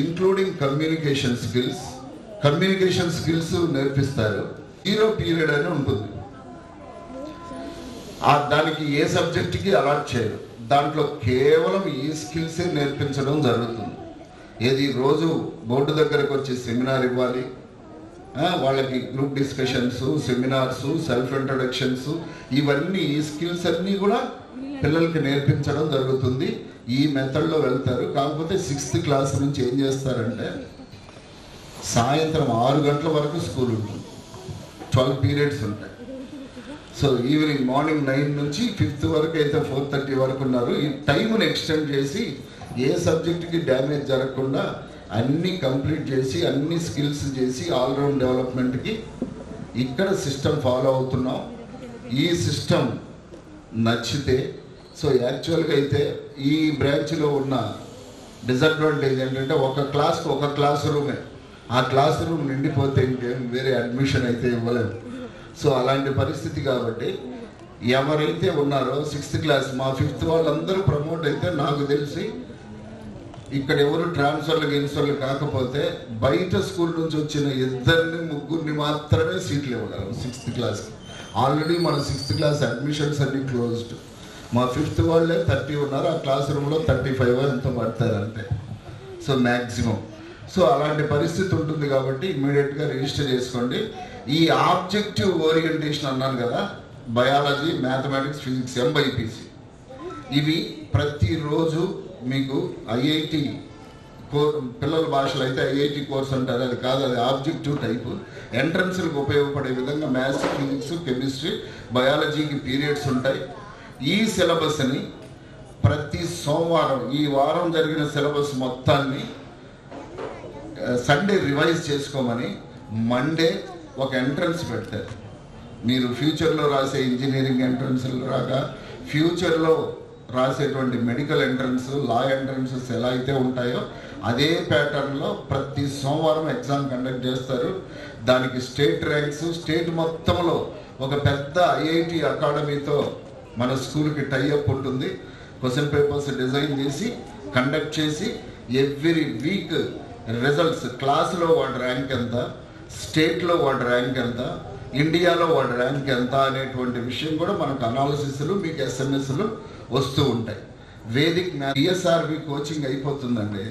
ఇంక్లూడింగ్ కమ్యూనికేషన్ స్కిల్స్ నేర్పిస్తారు. 0 పీరియడ్ అని ఉంటుంది. దానికి ఏ సబ్జెక్ట్కి అలాట్ చేయరు. దాంట్లో కేవలం ఈ స్కిల్సే నేర్పించడం జరుగుతుంది. ఏది రోజు బోర్డు దగ్గరకు వచ్చి సెమినార్ ఇవ్వాలి, వాళ్ళకి group discussions, seminars, self introductions, ఇవన్నీ ఈ స్కిల్స్ అన్నీ కూడా పిల్లలకి నేర్పించడం జరుగుతుంది. ఈ మెథడ్లో వెళ్తారు. కాకపోతే 6th క్లాస్ నుంచి ఏం చేస్తారంటే సాయంత్రం 6 గంటల వరకు స్కూల్ ఉంటుంది. 12 పీరియడ్స్ ఉంటాయి. సో ఈవినింగ్ మార్నింగ్ 9 నుంచి 5th వరకు అయితే 4:30 వరకు ఉన్నారు. ఈ టైంని ఎక్స్టెండ్ చేసి ఏ సబ్జెక్ట్కి డ్యామేజ్ జరగకుండా అన్నీ కంప్లీట్ చేసి అన్ని స్కిల్స్ చేసి ఆల్రౌండ్ డెవలప్మెంట్కి ఇక్కడ సిస్టమ్ ఫాలో అవుతున్నాం. ఈ సిస్టమ్ నచ్చితే. సో యాక్చువల్గా అయితే ఈ బ్రాంచ్లో ఉన్న డిసడ్వాంటేజ్ ఏంటంటే ఒక క్లాస్కి ఒక క్లాస్ రూమే, ఆ క్లాస్ రూమ్ నిండిపోతే ఇంకేం వేరే అడ్మిషన్ అయితే ఇవ్వలేము. సో అలాంటి పరిస్థితి కాబట్టి ఎవరైతే ఉన్నారో 6th క్లాస్ మా 5th వాళ్ళందరూ ప్రమోట్ అయితే నాకు తెలిసి ఇక్కడ ఎవరు ట్రాన్స్ఫర్లు కాకపోతే బయట స్కూల్ నుంచి వచ్చిన 2-3 మాత్రమే సీట్లు ఇవ్వగలరు 6th క్లాస్కి. ఆల్రెడీ మన 6th క్లాస్ అడ్మిషన్స్ అన్ని క్లోజ్డ్. మా 5th వాళ్ళే 30 ఉన్నారు, ఆ క్లాస్ రూమ్లో 35 ఎంతో పడతారు అంతే. So maximum. సో అలాంటి పరిస్థితి ఉంటుంది కాబట్టి ఇమ్మీడియట్గా రిజిస్టర్ చేసుకోండి. ఈ ఆబ్జెక్టివ్ ఓరియంటేషన్ అన్నాను కదా, బయాలజీ, మ్యాథమెటిక్స్, ఫిజిక్స్, MYPC ఇవి ప్రతిరోజు మీకు ఐఐటి పిల్లల భాషలో అయితే ఐఐటి కోర్స్ అంటారు, అది కాదు, అది ఆబ్జెక్టివ్ టైపు. ఎంట్రన్స్లకు ఉపయోగపడే విధంగా మ్యాథ్స్, ఫిజిక్స్, కెమిస్ట్రీ, బయాలజీకి పీరియడ్స్ ఉంటాయి. ఈ సిలబస్ని ప్రతి సోమవారం ఈ వారం జరిగిన సిలబస్ మొత్తాన్ని సండే రివైజ్ చేసుకోమని మండే ఒక ఎంట్రన్స్ పెడతారు. మీరు ఫ్యూచర్లో రాసే ఇంజనీరింగ్ ఎంట్రన్స్లు రాగా ఫ్యూచర్లో రాసేటువంటి మెడికల్ ఎంట్రన్స్, లా ఎంట్రన్సెస్ ఎలా అయితే ఉంటాయో అదే ప్యాటర్న్లో ప్రతి సోమవారం ఎగ్జామ్ కండక్ట్ చేస్తారు. దానికి స్టేట్ ర్యాంక్స్, స్టేట్ మొత్తంలో ఒక పెద్ద ఐఐటి అకాడమీతో మన స్కూల్కి టైఅప్ ఉంటుంది. క్వశ్చన్ పేపర్స్ డిజైన్ చేసి కండక్ట్ చేసి ఎవ్రీ వీక్ రిజల్ట్స్, క్లాస్లో వాడి ర్యాంక్ ఎంత, స్టేట్లో వాడి ర్యాంక్ ఎంత, ఇండియాలో వాడి ర్యాంక్ ఎంత అనేటువంటి విషయం కూడా మనకు అనాలిసిస్లు, మీకు SMS వస్తూ ఉంటాయి. వేదిక్ PSRB కోచింగ్ అయిపోతుందండి.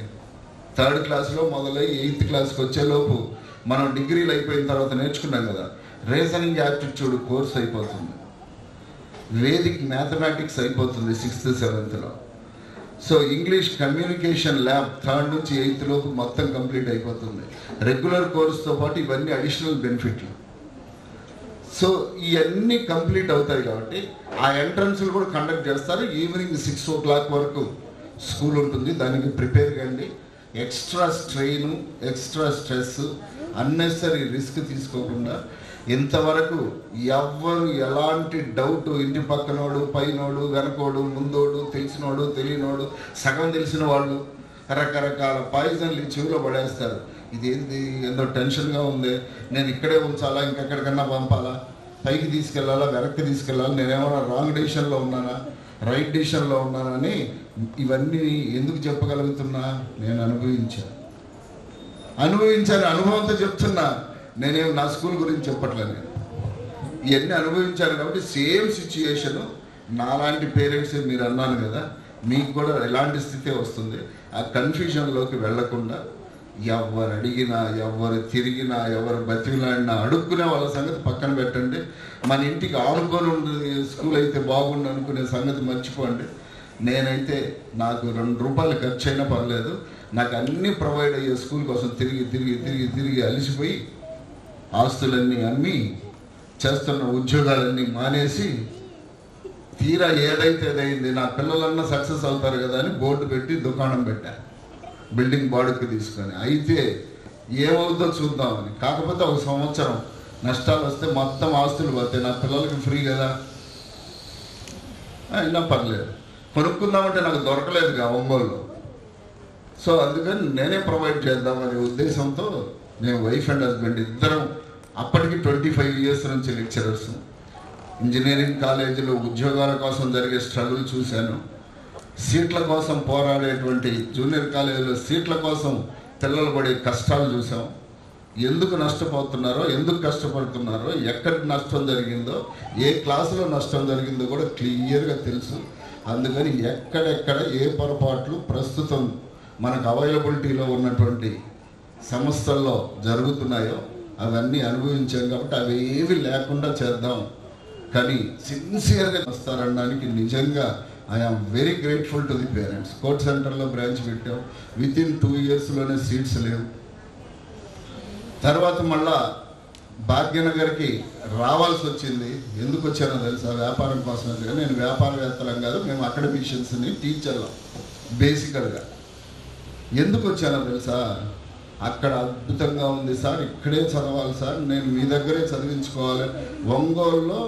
3rd క్లాస్లో మొదలై 8th క్లాస్కి వచ్చేలోపు మనం డిగ్రీలు అయిపోయిన తర్వాత నేర్చుకున్నాం కదా, రీజనింగ్ యాప్టిట్యూడ్ కోర్స్ అయిపోతుంది. వేదిక్ మ్యాథమెటిక్స్ అయిపోతుంది 6th 7th. So English communication lab 3rd నుంచి 8th లోపు మొత్తం కంప్లీట్ అయిపోతుంది. రెగ్యులర్ కోర్సుతో పాటు ఇవన్నీ అడిషనల్ బెనిఫిట్లు. సో ఇవన్నీ కంప్లీట్ అవుతాయి కాబట్టి ఆ ఎంట్రన్స్లు కూడా కండక్ట్ చేస్తారు. ఈవినింగ్ 6 o'clock వరకు స్కూల్ ఉంటుంది, దానికి ప్రిపేర్ కండి. Extra strain, extra stress, unnecessary risk తీసుకోకుండా ఇంతవరకు ఎవ్వరు ఎలాంటి డౌట్, ఇంటి పక్కనోడు, పైనోడు, వెనకోడు, ముందోడు, తెలిసినోడు, తెలియనోడు, సగం తెలిసిన వాళ్ళు రకరకాల పాయిజన్లు చెవిలో పడేస్తారు. ఇదేంటి, ఎంతో టెన్షన్గా ఉంది, నేను ఇక్కడే ఉంచాలా, ఇంకెక్కడికన్నా పంపాలా, పైకి తీసుకెళ్ళాలా, వెనక్కి తీసుకెళ్ళాలా, నేనేమన్నా రాంగ్ డెసిషన్లో ఉన్నానా, రైట్ డెసిషన్లో ఉన్నానని ఇవన్నీ ఎందుకు చెప్పగలుగుతున్నా? నేను అనుభవించాను, అనుభవంతో చెప్తున్నా. నేనేం నా స్కూల్ గురించి చెప్పట్లేదు, ఇవన్నీ అనుభవించాను కాబట్టి సేమ్ సిచ్యుయేషను నాలాంటి పేరెంట్స్ మీరు అన్నాను కదా, మీకు కూడా ఎలాంటి స్థితి వస్తుంది. ఆ కన్ఫ్యూజన్లోకి వెళ్లకుండా ఎవరు అడిగినా, ఎవరు తిరిగినా, ఎవరు బతికిలాడినా అడుక్కునే వాళ్ళ సంగతి పక్కన పెట్టండి. మన ఇంటికి ఆనుకొని ఉండే స్కూల్ అయితే బాగుండు అనుకునే సంగతి మర్చిపోండి. నేనైతే నాకు 2 రూపాయలు ఖర్చు అయినా పర్లేదు, నాకు అన్నీ ప్రొవైడ్ అయ్యే స్కూల్ కోసం తిరిగి తిరిగి తిరిగి తిరిగి అలిసిపోయి ఆస్తులన్నీ అమ్మి చేస్తున్న ఉద్యోగాలన్నీ మానేసి తీరా ఏదైతే అదైంది, నా పిల్లలన్నా సక్సెస్ అవుతారు కదా అని బోర్డు పెట్టి దుకాణం పెట్టా, బిల్డింగ్ బాడుకి తీసుకొని. అయితే ఏమవుతుందో చూద్దామని. కాకపోతే 1 సంవత్సరం నష్టాలు వస్తే మొత్తం ఆస్తులు పోతాయి. నా పిల్లలకి ఫ్రీ కదా, అయినా పర్లేదు. కొనుక్కుందామంటే నాకు దొరకలేదుగా ఒంగోలులో. సో అందుకని నేనే ప్రొవైడ్ చేద్దామనే ఉద్దేశంతో నేను వైఫ్ అండ్ హస్బెండ్ ఇద్దరం అప్పటికి 25 years నుంచి లెక్చరర్స్. ఇంజనీరింగ్ కాలేజీలో ఉద్యోగాల కోసం జరిగే స్ట్రగుల్ చూశాను, సీట్ల కోసం పోరాడేటువంటి జూనియర్ కాలేజీలో సీట్ల కోసం పిల్లలు పడే కష్టాలు చూసాం. ఎందుకు నష్టపోతున్నారో, ఎందుకు కష్టపడుతున్నారో, ఎక్కడ నష్టం జరిగిందో, ఏ క్లాసులో నష్టం జరిగిందో కూడా క్లియర్గా తెలుసు. అందుకని ఎక్కడెక్కడ ఏ పొరపాట్లు ప్రస్తుతం మనకు అవైలబిలిటీలో ఉన్నటువంటి సంస్థల్లో జరుగుతున్నాయో అవన్నీ అనుభవించాం కాబట్టి అవి ఏవి లేకుండా చేద్దాం. కానీ సిన్సియర్గా వస్తారనడానికి నిజంగా I am very grateful to the parents. Court సెంటర్లో బ్రాంచ్ పెట్టాం, వితిన్ 2 yearsలోనే సీట్స్ లేవు. తర్వాత మళ్ళా భాగ్యనగర్కి రావాల్సి వచ్చింది. ఎందుకు వచ్చానో తెలుసా? వ్యాపారం కోసం. నేను వ్యాపారవేత్తలం కాదు, మేము అకాడమిషియన్స్ని, టీచర్లం బేసికల్గా. ఎందుకు వచ్చానో తెలుసా? అక్కడ అద్భుతంగా ఉంది సార్, ఇక్కడే చదవాలి సార్, నేను మీ దగ్గరే చదివించుకోవాలి. ఒంగోలులో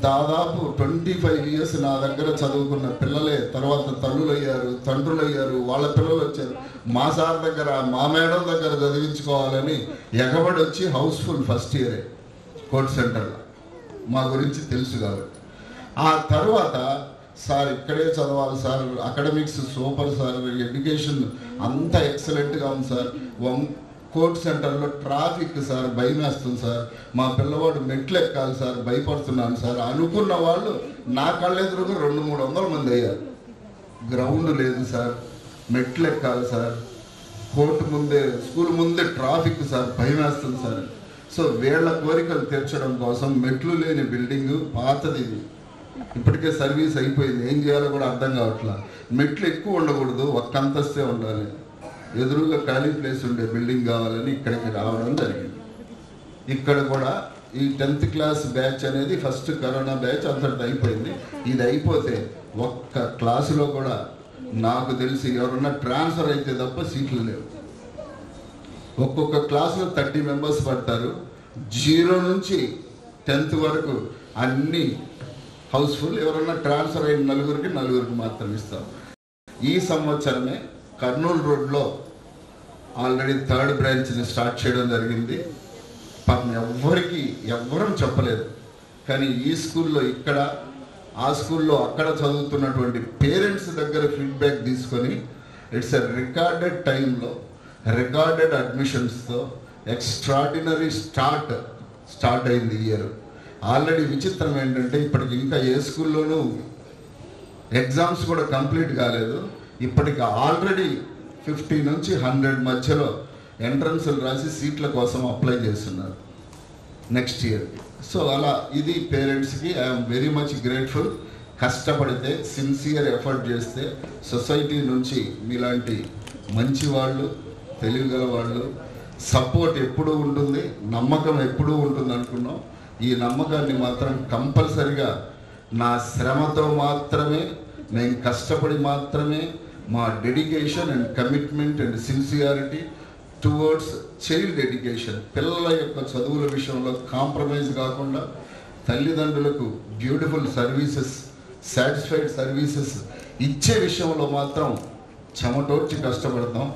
దాదాపు 25 years నా దగ్గర చదువుకున్న పిల్లలే తర్వాత తల్లులయ్యారు, తండ్రులయ్యారు, వాళ్ళ పిల్లలు వచ్చారు. మా సార్ దగ్గర, మా మేడం దగ్గర చదివించుకోవాలని ఎగబడి వచ్చి హౌస్ఫుల్ ఫస్ట్ ఇయరే కోర్ట్ సెంటర్లో. మా గురించి తెలుసు కాబట్టి. ఆ తర్వాత సార్ ఇక్కడే చదవాలి sir, academics super sir, education అంతా ఎక్సలెంట్గా ఉంది సార్, కోర్ట్ సెంటర్లో ట్రాఫిక్ సార్ భయం వేస్తుంది సార్, మా పిల్లవాడు మెట్లు ఎక్కాలి సార్ భయపడుతున్నాను సార్ అనుకున్న వాళ్ళు నా కళ్ళెదురుగా 200-300 మంది అయ్యారు. గ్రౌండ్ లేదు సార్, మెట్లు ఎక్కాలి సార్, కోర్టు ముందే స్కూల్ ముందే ట్రాఫిక్ సార్ భయం వేస్తుంది సార్. సో వీళ్ళ కోరికలు తీర్చడం కోసం మెట్లు లేని బిల్డింగు పాతది, ఇప్పటికే సర్వీస్ అయిపోయింది, ఏం చేయాలో కూడా అర్థం కావట్లా. మెట్లు ఎక్కువ ఉండకూడదు, ఒక్క అంతస్తే ఉండాలి, ఎదురుగా ఖాళీ ప్లేస్ ఉండే బిల్డింగ్ కావాలని ఇక్కడికి రావడం జరిగింది. ఇక్కడ కూడా ఈ 10th class బ్యాచ్ అనేది ఫస్ట్ కరోనా బ్యాచ్ అంతటిది అయిపోయింది. ఇది అయిపోతే ఒక్క క్లాసులో కూడా నాకు తెలిసి ఎవరన్నా ట్రాన్స్ఫర్ అయితే తప్ప సీట్లు లేవు. ఒక్కొక్క క్లాసులో 30 members పడతారు. 0 నుంచి 10th వరకు అన్నీ హౌస్ఫుల్. ఎవరన్నా ట్రాన్స్ఫర్ అయిన నలుగురికి మాత్రం ఇస్తాం. ఈ సంవత్సరమే కర్నూలు రోడ్లో ఆల్రెడీ 3rd బ్రాంచ్ని స్టార్ట్ చేయడం జరిగింది. పాపం ఎవ్వరం చెప్పలేదు, కానీ ఈ స్కూల్లో ఇక్కడ, ఆ స్కూల్లో అక్కడ చదువుతున్నటువంటి పేరెంట్స్ దగ్గర ఫీడ్బ్యాక్ తీసుకొని ఇట్స్ ఎ రికార్డెడ్ టైంలో, రికార్డెడ్ అడ్మిషన్స్తో ఎక్స్ట్రాడినరీ స్టార్ట్ అయింది ఈ ఇయర్. ఆల్రెడీ విచిత్రం ఏంటంటే ఇప్పటికి ఇంకా ఏ స్కూల్లోనూ ఎగ్జామ్స్ కూడా కంప్లీట్ కాలేదు. ఇప్పటికి ఆల్రెడీ 50 నుంచి 100 మధ్యలో ఎంట్రన్స్లు రాసి సీట్ల కోసం అప్లై చేస్తున్నారు నెక్స్ట్ ఇయర్కి. సో అలా ఇది పేరెంట్స్కి ఐఎమ్ వెరీ మచ్ గ్రేట్ఫుల్. కష్టపడితే, సిన్సియర్ ఎఫర్ట్ చేస్తే సొసైటీ నుంచి మీలాంటి మంచి వాళ్ళు, తెలివిగల వాళ్ళు, సపోర్ట్ ఎప్పుడూ ఉంటుంది, నమ్మకం ఎప్పుడూ ఉంటుంది అనుకున్నాం. ఈ నమ్మకాన్ని మాత్రం కంపల్సరిగా నా శ్రమతో మాత్రమే, నేను కష్టపడి మాత్రమే, మా dedication and commitment and sincerity towards child education, పిల్లల యొక్క చదువుల విషయంలో కాంప్రమైజ్ కాకుండా తల్లిదండ్రులకు బ్యూటిఫుల్ సర్వీసెస్, సాటిస్ఫైడ్ సర్వీసెస్ ఇచ్చే విషయంలో మాత్రం చెమటోడ్చి కష్టపడతాం.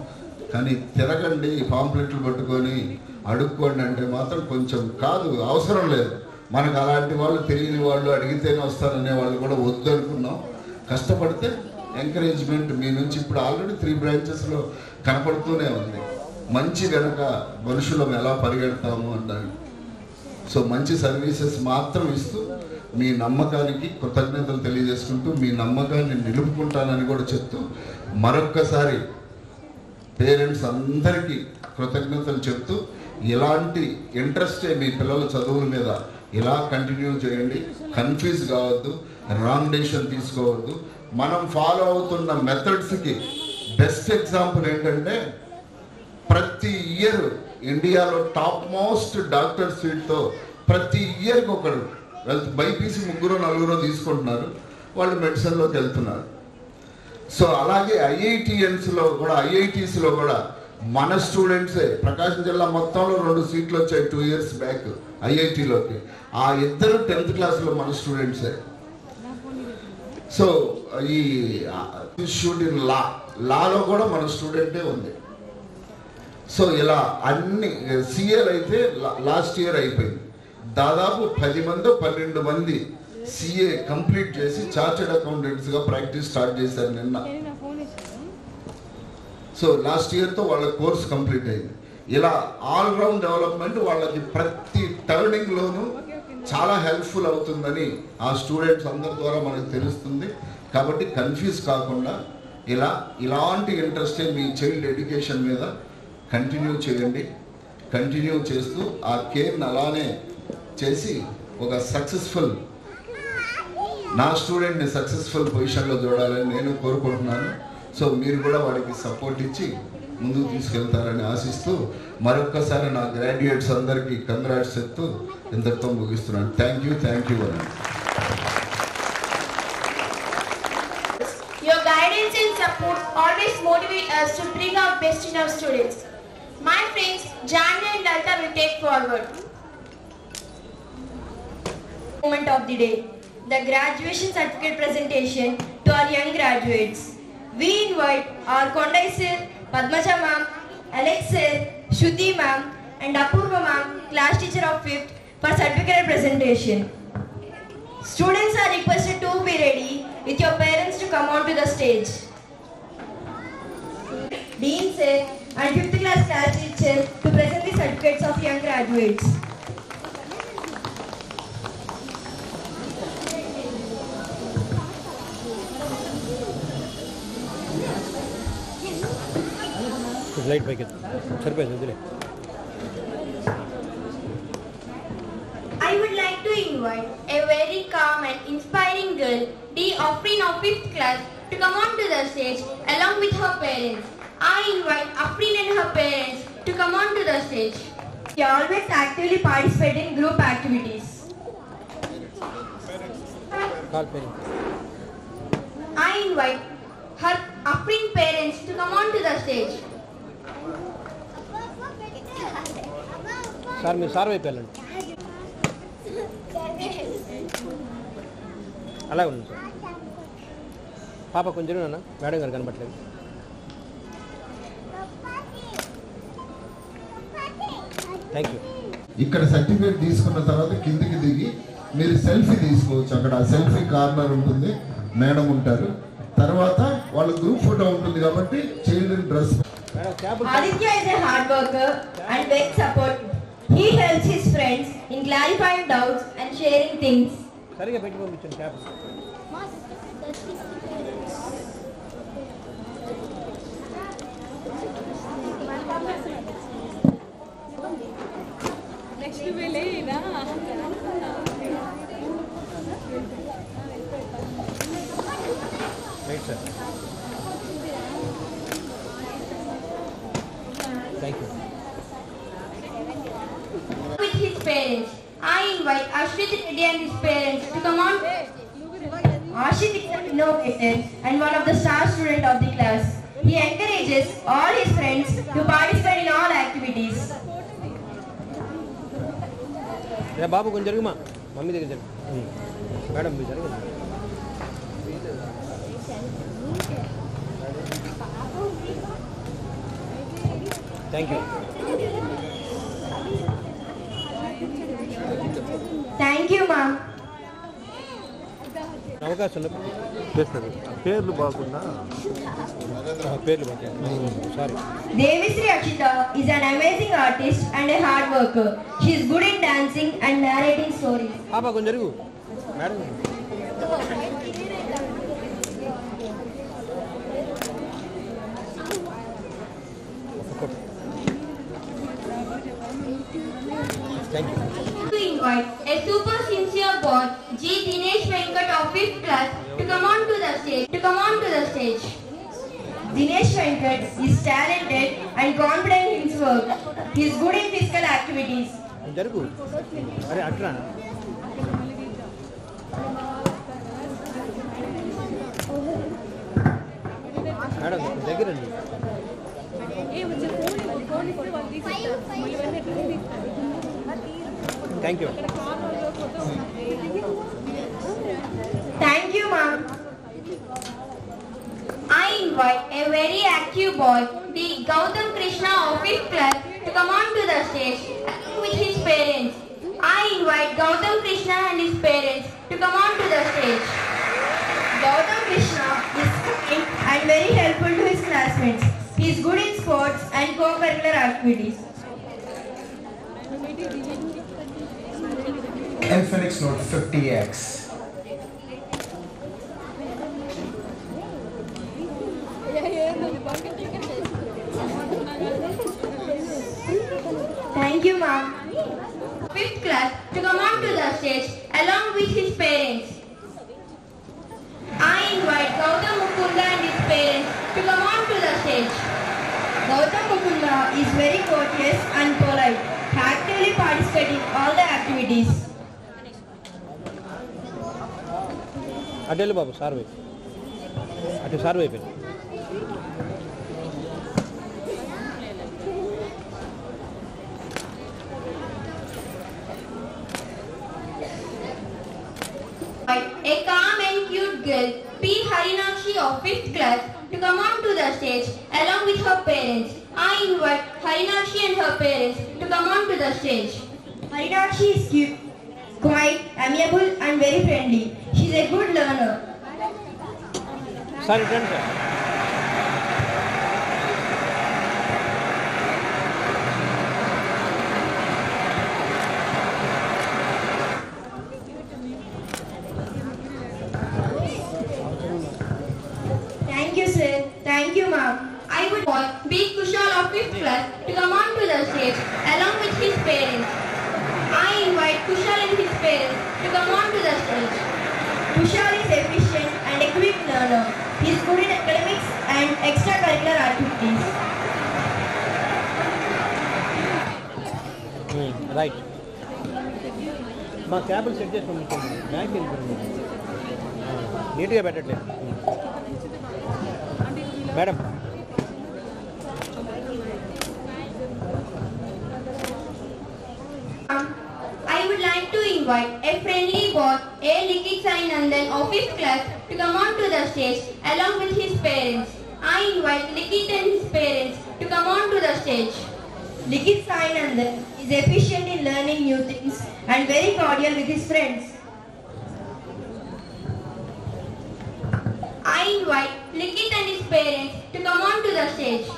కానీ తిరగండి పాంప్లెట్లు పట్టుకొని అడుక్కోండి అంటే మాత్రం కొంచెం కాదు, అవసరం లేదు. మనకు అలాంటి వాళ్ళు, తెలియని వాళ్ళు, అడిగితేనే వస్తారనే వాళ్ళు కూడా వద్దు అనుకున్నాం. కష్టపడితే ఎంకరేజ్మెంట్ మీ నుంచి ఇప్పుడు ఆల్రెడీ 3 బ్రాంచెస్లో కనపడుతూనే ఉంది. మంచి కనుక మనుషులం ఎలా పరిగెడతాము అంటారు. సో మంచి సర్వీసెస్ మాత్రం ఇస్తూ మీ నమ్మకానికి కృతజ్ఞతలు తెలియజేసుకుంటూ మీ నమ్మకాన్ని నిలుపుకుంటానని కూడా చెప్తూ మరొక్కసారి పేరెంట్స్ అందరికీ కృతజ్ఞతలు చెప్తూ ఇలాంటి ఇంట్రెస్టే మీ పిల్లల చదువుల మీద ఇలా కంటిన్యూ చేయండి. కన్ఫ్యూజ్ కావద్దు, రాంగ్ డెసిషన్ తీసుకోవద్దు. మనం ఫాలో అవుతున్న మెథడ్స్కి బెస్ట్ ఎగ్జాంపుల్ ఏంటంటే ప్రతి ఇయర్ ఇండియాలో టాప్ మోస్ట్ డాక్టర్ సీట్తో ప్రతి ఇయర్కి ఒకరు బైపీసీ 3-4 తీసుకుంటున్నారు, వాళ్ళు మెడిసిన్లోకి వెళ్తున్నారు. సో అలాగే ఐఐటీఎన్స్లో కూడా, ఐఐటీస్లో కూడా మన స్టూడెంట్సే. ప్రకాశం జిల్లా మొత్తంలో 2 సీట్లు వచ్చాయి 2 years బ్యాక్ ఐఐటీలోకి. ఆ ఇద్దరు 10th క్లాస్లో మన స్టూడెంట్సే. సో ఈ ఇన్స్టిట్యూట్ ఇన్ లాలో కూడా మన స్టూడెంటే ఉంది. సో ఇలా అన్ని సిఏలు అయితే లాస్ట్ ఇయర్ అయిపోయింది. దాదాపు 12 మంది సిఏ కంప్లీట్ చేసి చార్టెడ్ అకౌంటెంట్స్గా ప్రాక్టీస్ స్టార్ట్ చేశారు నిన్న. సో లాస్ట్ ఇయర్తో వాళ్ళ కోర్స్ కంప్లీట్ అయింది. ఇలా ఆల్రౌండ్ డెవలప్మెంట్ వాళ్ళకి ప్రతి టర్నింగ్లోనూ చాలా హెల్ప్ఫుల్ అవుతుందని ఆ స్టూడెంట్స్ అందరి ద్వారా మనకు తెలుస్తుంది. కాబట్టి కన్ఫ్యూజ్ కాకుండా ఇలాంటి ఇంట్రెస్టే మీ చైల్డ్ ఎడ్యుకేషన్ మీద కంటిన్యూ చేయండి. కంటిన్యూ చేస్తూ ఆ కేర్ని అలానే చేసి ఒక సక్సెస్ఫుల్, నా స్టూడెంట్ని సక్సెస్ఫుల్ పొజిషన్లో చూడాలని నేను కోరుకుంటున్నాను. సో మీరు కూడా వాడికి సపోర్ట్ ఇచ్చి ముందుకు తీసుకెళ్తారని ఆశిస్తూ మరొక్కసారి నా గ్రాడ్యుయేట్స్ అందరికీ కంగ్రాట్స్ చెప్తూ ఇంతటితో ముగిస్తున్నాను. థ్యాంక్ యూ అని. Your guidance and support always motivate us to bring out best in our students. My friends, Janvi and Lalita will take forward. Moment of the day, the graduation certificate presentation to our young graduates. We invite our Kondai sir, Padmaja ma'am, Alex sir, Shruti ma'am and Apurva ma'am, class teacher of 5th, for certificate presentation. Students are requested to be ready with your parents to come on to the stage. Dean sir and 5th class teacher to present the certificates of young graduates. Light పైకి సరిపోయింది వదిలే. I would like to invite a very calm and inspiring girl, D. Afrin of 5th class, to come on to the stage along with her parents. I invite Afrin and her parents to come on to the stage. She always actively participate in group activities. Call parent. I invite her Afrin parents to come on to the stage. Sir మీరు sir వైపు వెళ్ళండి. అలాగే ఉంది sir. పాప కొంచెం నాన్న madam గారు కనబట్టలేదు. Thank you. ఇక్కడ సర్టిఫికేట్ తీసుకున్న తర్వాత కిందికి దిగి మీరు సెల్ఫీ తీసుకోవచ్చు. అక్కడ సెల్ఫీ కార్నర్ ఉంటుంది, మేడం ఉంటారు. తర్వాత వాళ్ళ గ్రూప్ ఫోటో ఉంటుంది కాబట్టి children dress. Aditya is a hard worker and big support. He helps his friends in clarifying doubts and sharing things. సరిగా పెట్టి పంపించండి క్యాప్. నెక్స్ట్ వెళ్ళేనా right sir. Thank you. With his parents, I invite Ashrit Reddy and his parents to come on. Ashit is an innovator and one of the star students of the class. He encourages all his friends to participate in all activities. రే బాబు కొంచెం జరుగుమా, mummy దగ్గర జరుగు. Madam మీరు జరగదు. Thank you. Thank you, ma'am. అవకాశం చేస్తారు. పేర్లు బాగున్నా పేర్లు బాగా. Sorry. Devisri Akshita is an amazing artist and a hard worker. She is good in dancing and narrating stories. పాప కొంచెం జరుగు madam. Thank you. To invite a super sincere boy, G. Dinesh Venkat of 5th class, to come on to the stage. Dinesh Venkat is talented and confident in his work. He is good in physical activities. జరుగు. అరే అట్లా madam దగ్గరండి. Thank you. Thank you, ma'am. I invite a very active boy, the Gautam Krishna of 5th class, to come on to the stage with his parents. I invite Gautam Krishna and his parents to come on to the stage. Gautam Krishna is kind and very helpful to his classmates. He is good in sports and co-curricular activities. Infinix Note 50X. Thank you, ma'am. 5th class to come on to the stage along with his parents. I invite Gautam Mukunda and his parents to come on to the stage. Gautam Mukunda is very courteous and polite. He actively participates in all the activities. అటు వెళ్ళు బాబు sir వైపు. అటు sir వైపు వెళ్ళు. girl P. Harinakshi of 5th class to come on to the stage along with her parents. I invite Harinakshi and her parents to come on to the stage. Harinakshi is cute, quiet, amiable and very friendly. She is a good learner. Sir, return, sir. Thank you, sir. Thank you, ma'am. I would want B. Kushal of 5th class to come on to the stage along with his parents. I invite Kushal and his parents to come on to the stage. Kushal is efficient and a quick learner. He is good in academics and extracurricular activities. Right. మా క్యాబులు set చేసి పంపించండి bag వెళ్ళిపోయింది నీట్గా పెట్టట్లేదు madam. I would like to invite a friendly boy, A. Likit Sai Nandan of 5th class to come on to the stage along with his parents. I invite Likit and his parents to come on to the stage. Likit Sai Nandan is efficient in learning new things and very cordial with his friends. I invite Likit and his parents to come on to the stage.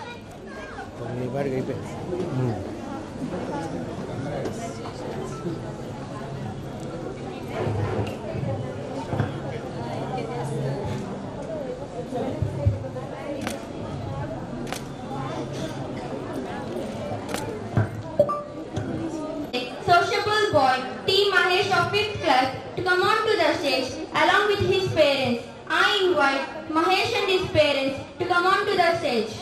Sociable boy T. Mahesh of 5th class to come on to the stage along with his parents. I invite Mahesh and his parents to come on to the stage.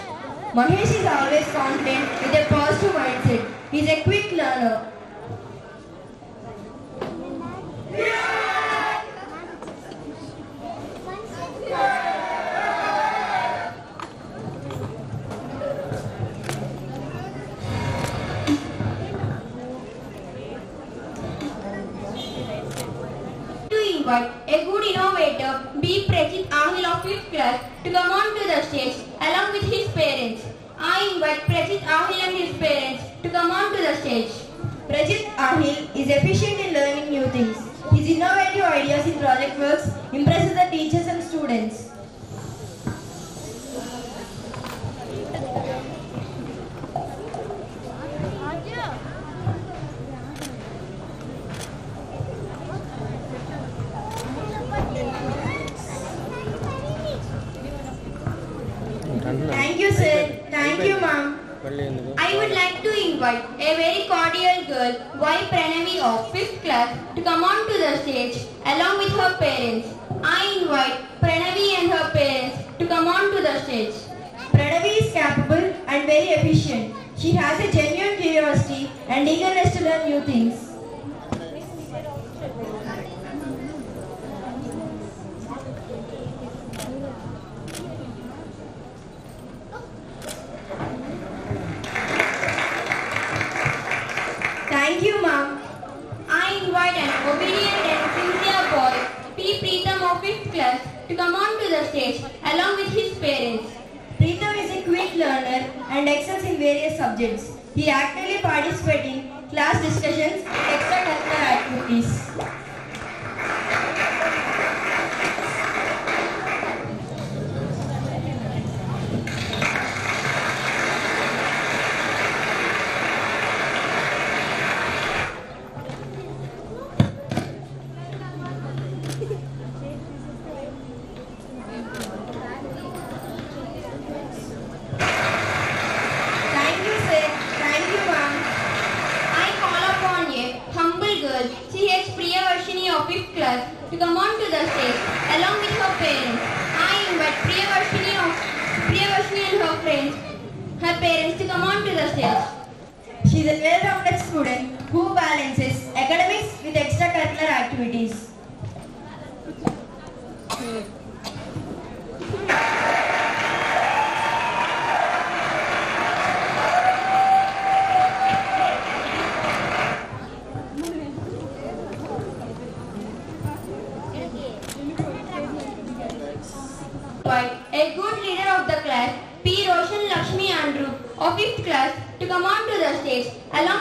Mahesh is always confident with a positive mindset. He is a quick learner. Invite a good innovator B. Prajit Ahil of 5th class to come on to the stage along with his parents. I invite Prajit Ahil and his parents to come on to the stage. Prajit Ahil is efficient in learning new things. His innovative ideas in project works impresses the teachers and students. Thank you, sir. Thank you, ma'am. I would like to invite a very cordial girl, Y. Pranavi of 5th class to come on to the stage along with her parents. I invite Pranavi and her parents to come on to the stage. Pranavi is capable and very efficient. She has a genuine curiosity and eagerness to learn new things. Thank you, ma'am. I invite an obedient and sincere boy, P. Preetham of 5th class to come on to the stage along with his parents. Preetham is a quick learner and excels in various subjects. He actively participates in class discussions and extracurricular activities. To come on to the stage along with her parents. I invite Priyavarshini and her parents to come on to the stage. She is a well-rounded student who balances academics with extracurricular activities.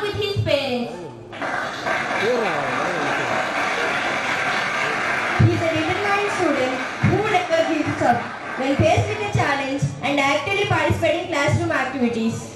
along with his parents. He is a determined student who never gives up when faced with a challenge and actively participates in classroom activities.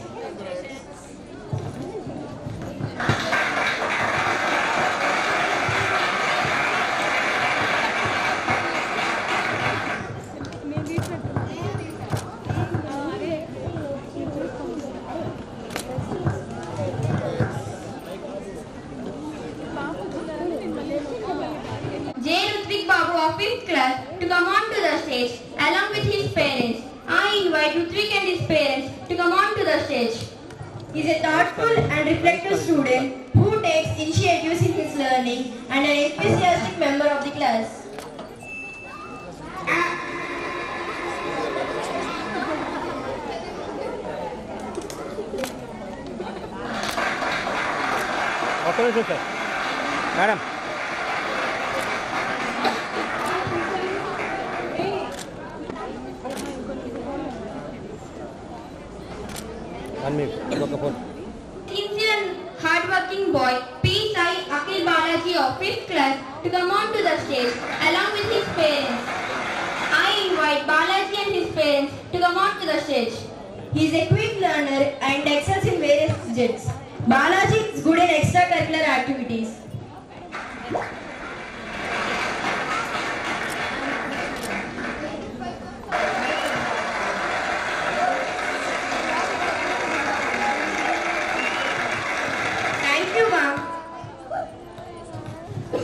of 5th class to come on to the stage along with his parents. I invite Rutvik and his parents to come on to the stage. He is a thoughtful and reflective student who takes initiatives in his learning and an enthusiastic member of the class. Okay, sir. Madam. Sincere hard-working boy P. Sai Akhil Balaji of 5th class to come on to the stage along with his parents. I invite Balaji and his parents to come on to the stage. He is a quick learner and excels in various subjects. Balaji is good in extracurricular activities. Thank you, ma'am.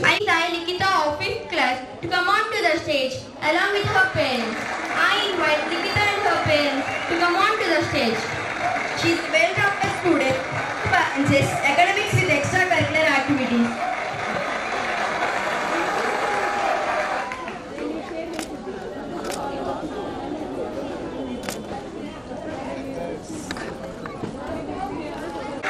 I invite Likita of 5th class to come on to the stage along with her parents. I invite Likita and her parents to come on to the stage. She is a well-rounded student who balances academics with extracurricular activities.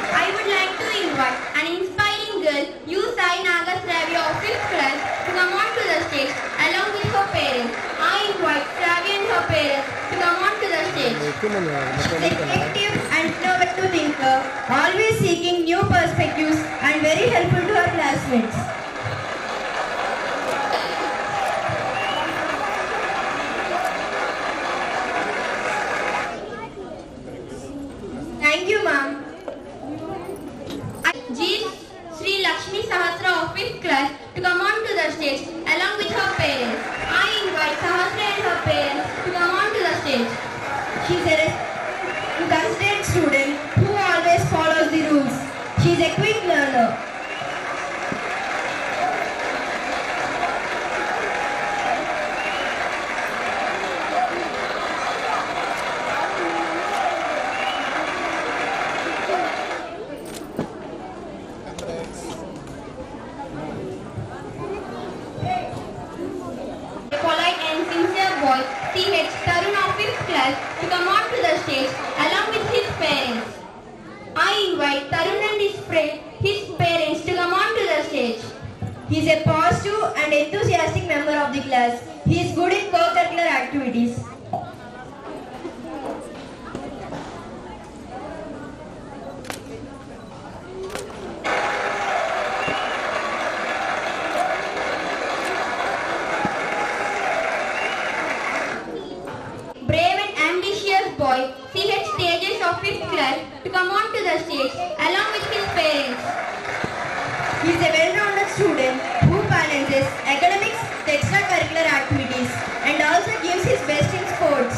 I would like to invite an inspiring girl, U. Sai Nagasravi of 5th class to come on to the stage along with her parents. I invite Ravi and her parents to come on to the stage. Active and innovative thinker, always seeking new perspectives and very helpful to her classmates. Thank you, ma'am. G. Sri Lakshmi Sahasra of 5th class to come on to the stage along with her parents. I invite Sahasra and her parents to come on to the stage. She is a considerate student who always follows the rules. She is a quick learner. A polite and sincere boy, C.H. Tarun of 5th class to come on to the stage along with his parents. I invite Tarun and his parents to come on to the stage. He is a positive and enthusiastic member of the class. He is good in co-curricular activities. Brave and ambitious boy, C.H. Tejas of 5th class to come on to the stage along with his parents. He is a well-rounded student who balances academics with extracurricular activities and also gives his best in sports.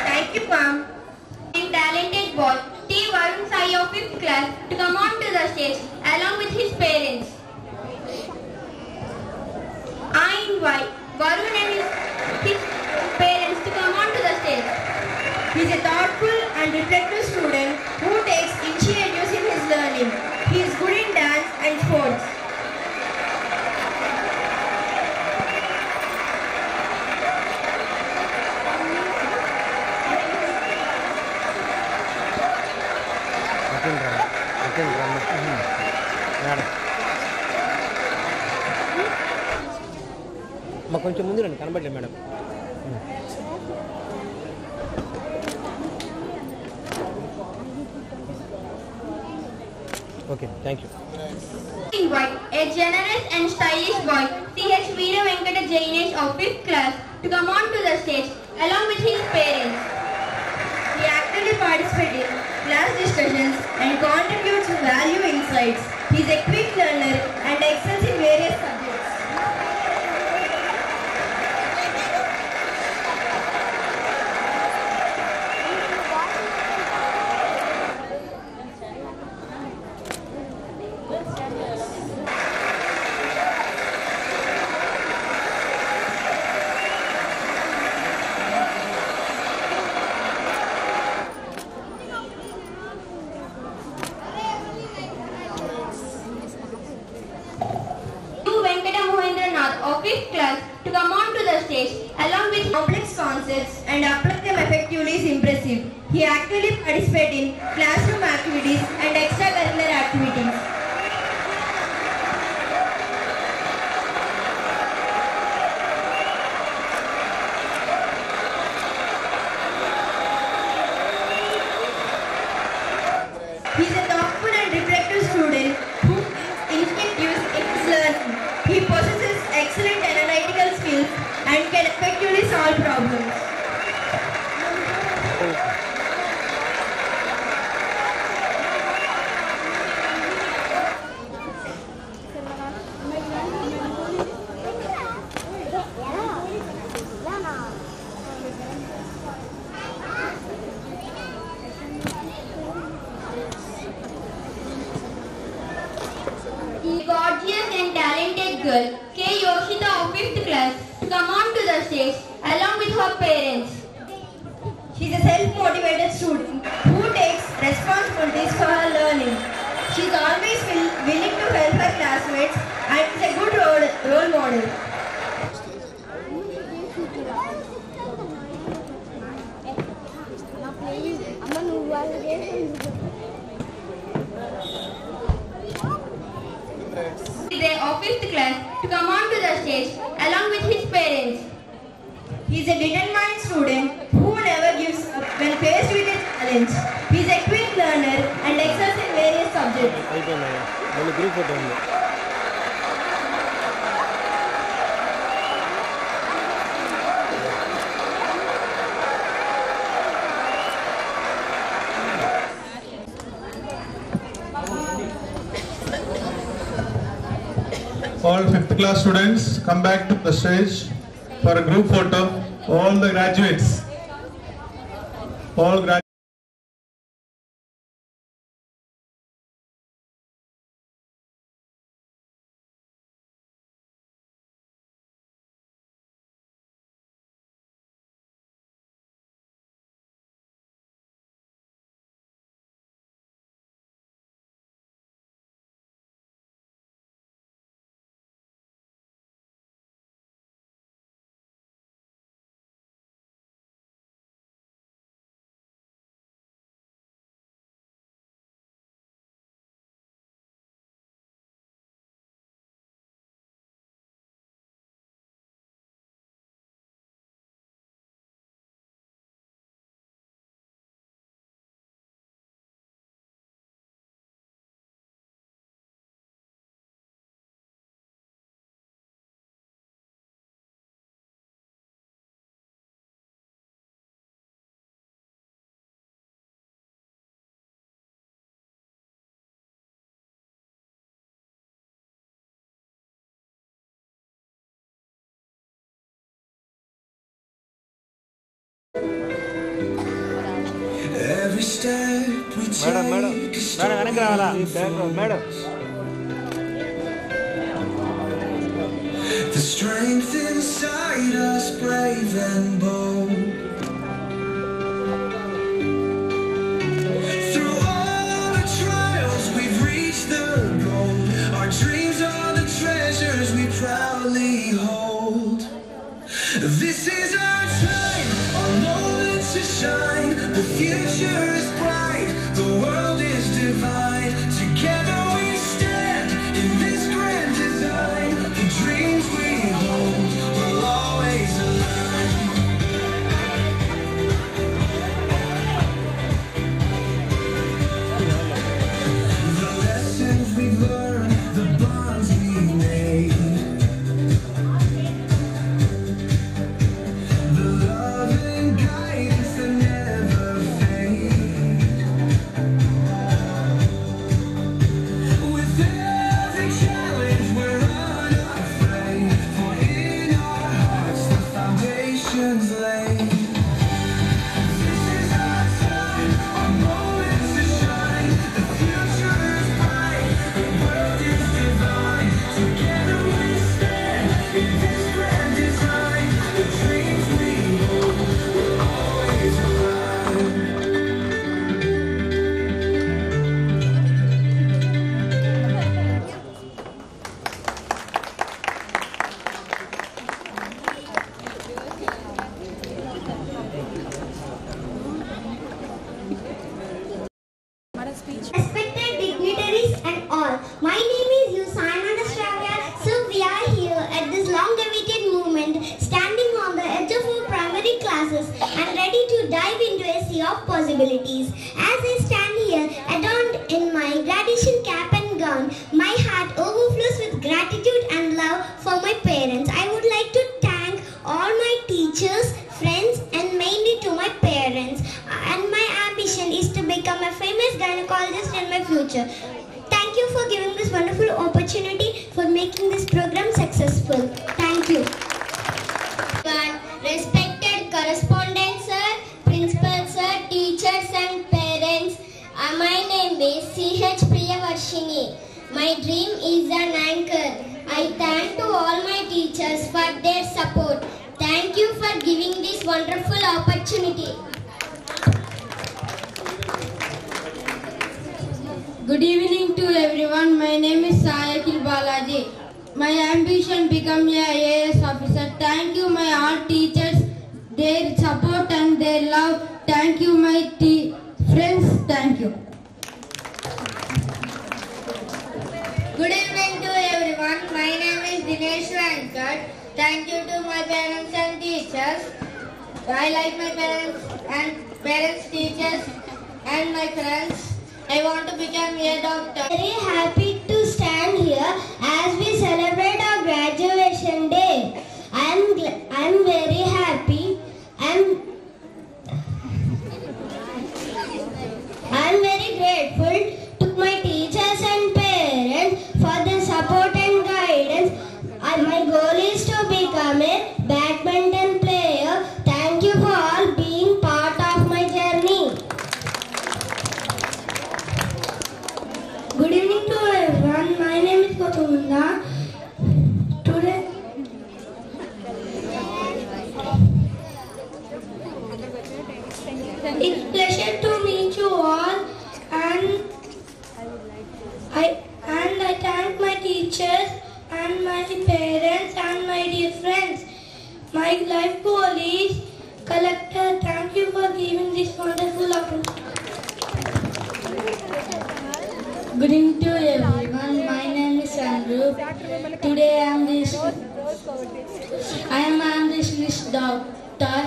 Thank you, ma'am. And talented boy, T. Varun Sai of 5th class to come on to the stage along with his parents. మాకు కొంచెం ముందు రండి, కనబడలేదు madam. Okay, thank you. Invite a generous and stylish boy, C.H. Veera Venkata Jainesh of 5th class, to come on to the stage along with his parents. He actively participates in class discussions and contributes value insights. He is a quick learner and excels in various subjects. Of 5th class to come on to the stage along with complex concepts and apply them effectively is impressive. He actively participates in classroom activities and extracurricular activities. He is a thoughtful and reflective student who is instinctive in his learning. He possesses excellent analytical skills and can effectively solve problems. Gorgeous and talented girl, K. Yoshita of 5th class, to come on to the stage along with her parents. She is a self-motivated student who takes responsibilities for her learning. She is always willing to help her classmates and is a good role model. Of 5th class to come on to the stage along with his parents. He is a determined student who never gives up when faced with a challenge. He is a quick learner and excels in various subjects. All 5th class students come back to the stage for a group photo. All the graduates. All graduates. Madam వెనక్కి రావాలా? Madam The strength inside us, brave and bold. Through all the trials, we've reached the goal. Our dreams are the treasures we proudly hold. This is our time, our moment to shine. The future is bright, the world is divine. Together we stand in this grand design. The dreams we hold will of possibilities. As I stand here, adorned in my graduation cap and gown, my heart overflows with gratitude and love for my parents. I would like to thank all my teachers, friends, and mainly to my parents. And my ambition is to become a famous gynecologist in my future. Thank you for giving this wonderful opportunity for making this program successful. Thank you. Respected correspondent sir, principal sir, teachers and parents, my name is C.H. Priyavarshini. My dream is an anchor. I thank to all my teachers for their support. Thank you for giving this wonderful opportunity. Good evening to everyone. My name is Sayakil Balaji. My ambition become a IAS officer. Thank you my all teachers, their support and their love. Thank you my friends. Thank you. Good evening to everyone. My name is Dinesh Venkat. Thank you to my parents and teachers. I like my parents, teachers and my friends. I want to become a doctor. Very happy to stand here as we celebrate our graduation day. I'm very happy. I'm very grateful to my teachers and parents for their support and guidance. My goal is to become a badminton player. Thank you for all being part of my journey. Good evening to everyone. My name is Gotumunda. Today, it's pleasure to meet you all, and I thank my teachers and my parents and my dear friends. My life goal is collector. Thank you for giving this wonderful opportunity. Good evening to everyone. My name is Andrew. Today I am this doctor.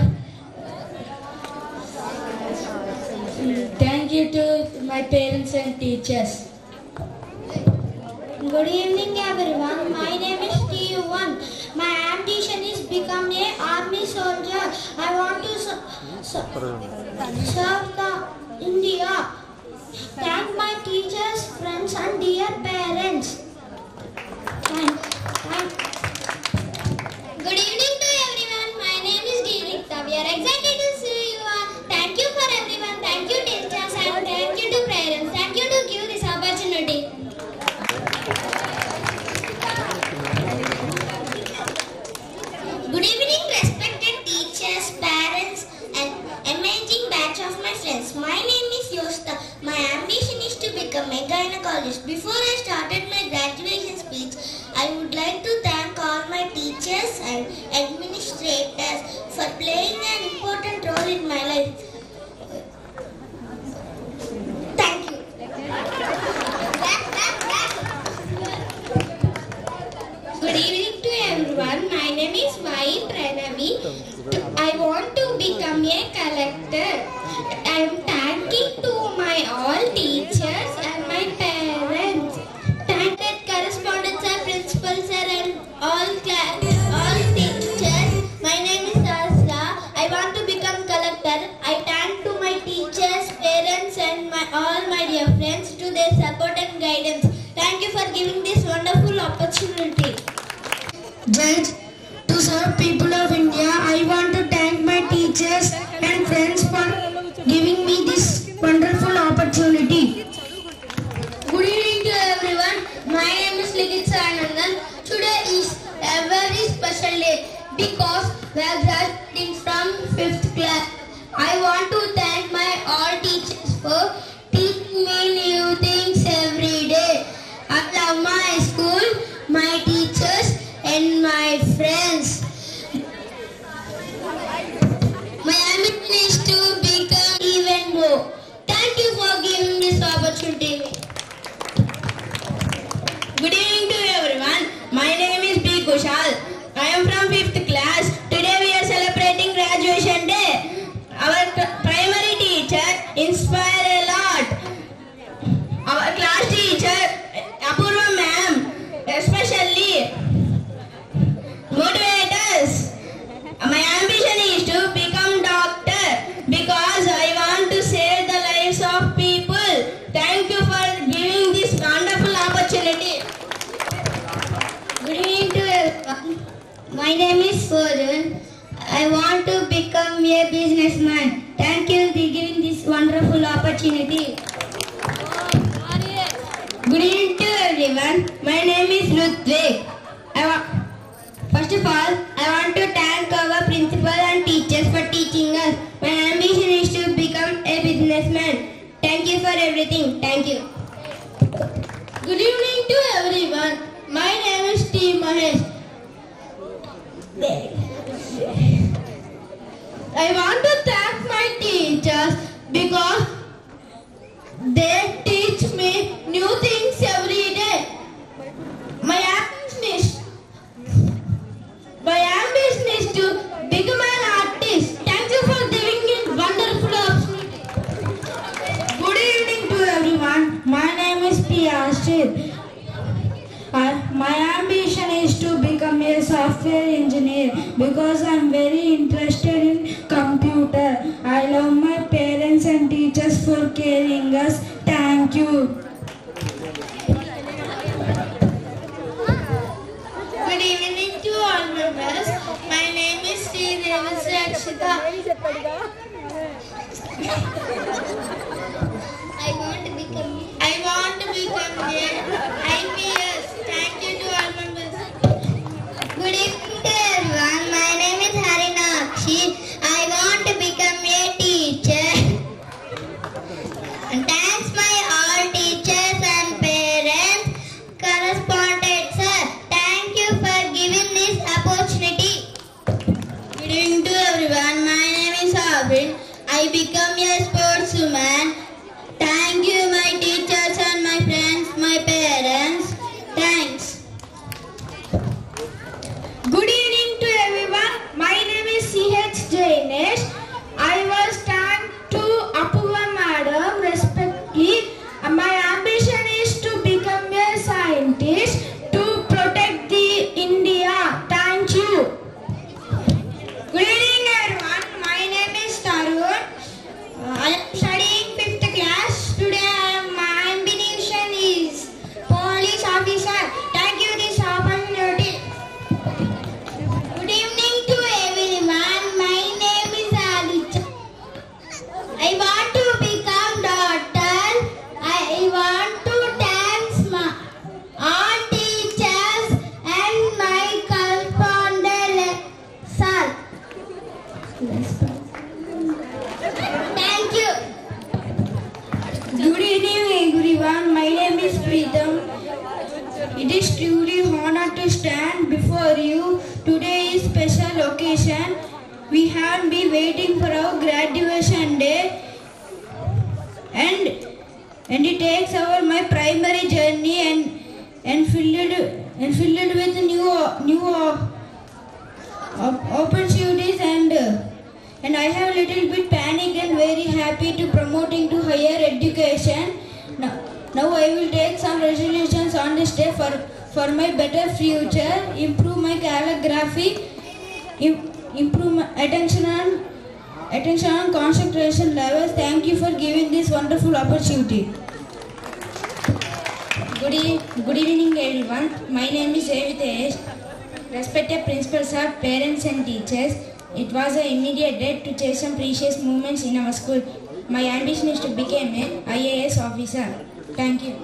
Thank you to my parents and teachers. Good evening everyone. My name is T1. My ambition is become a army soldier. I want to serve the India. Thank my teachers, friends and dear parents. Good evening to everyone. My name is Deelita. We are excited to see you all. Thank you for everyone. Thank you teachers and thank you to parents. Thank you to give this opportunity. Good evening respected teachers, parents and amazing batch of my friends. My name is Yosta. My ambition is to become a gynecologist. Before I started my graduation speech, I would like to thank all my teachers and administrators for playing an important role in my life. Thank you. Good evening to everyone. My name is Mai Pranavi. I want to become a collector. I am thanking to my all teachers and my parents. Thank that correspondent sir, principal sir and all teachers. My name is Asra. I want to become collector. I thank to my teachers, parents and all my dear friends to their support and guidance. Thank you for giving this wonderful opportunity. Judge, to serve people of India, I want to thank my teachers and friends for giving me this wonderful opportunity. Good evening to everyone. My name is Likitsa Anandan. Today is a very special day because we are graduating from 5th class. I want to thank my all teachers for teaching me new things every day. I love my school, my teachers and my friends. My ambition is to become even more. Thank you for giving this opportunity. Good evening to everyone. My name is B. Kushal. I am from 5th class. Today we are celebrating graduation day. Our primary teacher name is Forun. I want to become a businessman. Thank you for giving this wonderful opportunity. Good evening to everyone. My name is Ludwig. First of all, I want to thank our principal and teachers for teaching us. My ambition is to become a businessman. Thank you for everything. Thank you. Good evening to everyone. My name is T. Mahesh. I want to thank my teachers because they teach me new things every day. My ambition is to become an artist. Thank you for giving me wonderful opportunity. Good evening to everyone. My name is P. Ashit. My ambition is to become a software engineer because I am very interested in computer. I love my parents and teachers for caring us. Thank you. Good evening to all members. My name is Sri Devasri Akshita. I want to become a IPS. Thank you to all members. Good evening to everyone. My name is Harinakshi. I want to become a teacher. And thanks my all teachers and parents, correspondent sir. Thank you for giving this opportunity. Good evening to everyone. My name is Arvind. I become a sportswoman. Thank you my teachers and my friends, my parents. Thanks. Good evening to everyone. My name is C.H. Jainesh. I was thanked to Apuva Madam respectively. My ambition is to become a scientist to protect the India. Thank you. Good evening everyone. My name is Tarun. I am studying 5th class. Today my ambition is police officer. Thank you this opportunity. Good evening to everyone. My name is Aditya. I want to become doctor. I want to thank all teachers and my correspondent sir. Thank you. Good evening everyone. My name is Preetham. It is truly honor to stand before you. Today is special occasion. We have been waiting for our graduation day, and it takes my primary journey and filled with new opportunities and I have a little bit panic and very happy to promoting to higher education. Now I will take some resolutions on this day for my better future, improve my calligraphy, improve my attention and concentration levels. Thank you for giving this wonderful opportunity. Good evening everyone. My name is Evitesh. Respected principal sir, parents and teachers, it was an immediate day to chase some precious moments in our school. My ambition is to become an IAS officer. Thank you.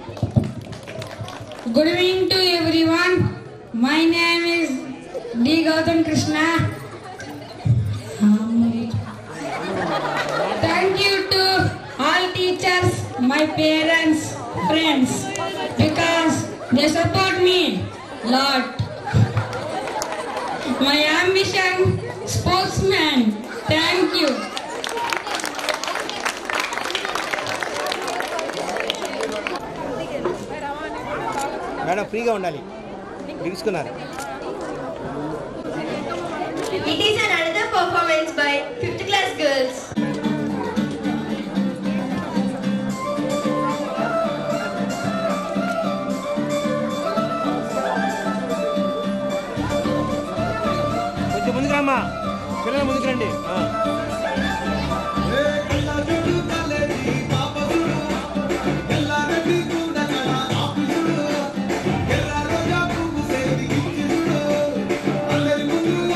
Good evening to everyone. My name is D. Gautam Krishna. Thank you to all teachers, my parents, friends, because they support me a lot. My ambition, sportsman. Thank you. Madam ఫ్రీగా ఉండాలి తీసుకున్నారు. It is another performance by 5th class girls. కొంచెం ముందుకు రమ్మా, పిల్లలు ముందుకు రండి. అందరి ముందు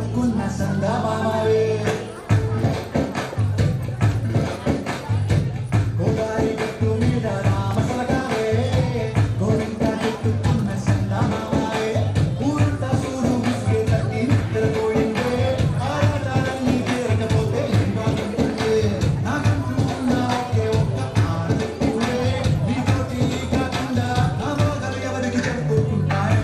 కొనుక్కున్న సందమామవే గోదావరి గట్టు మీద రామసలకావే గోరింట పెట్టుకున్న సందమామవే ఊరంతా సూరు విసిగే తట్టి నిద్రపోయిందే ఆరాటాలన్నీ తీరకపోతే ఎండాలంటుందే నాకంటూ ఉన్న ఒకే ఒక్క ఆడపిల్లే నీతోటి కాకుండా నా బాధలు ఎవరికి చెప్పుకుంటాయి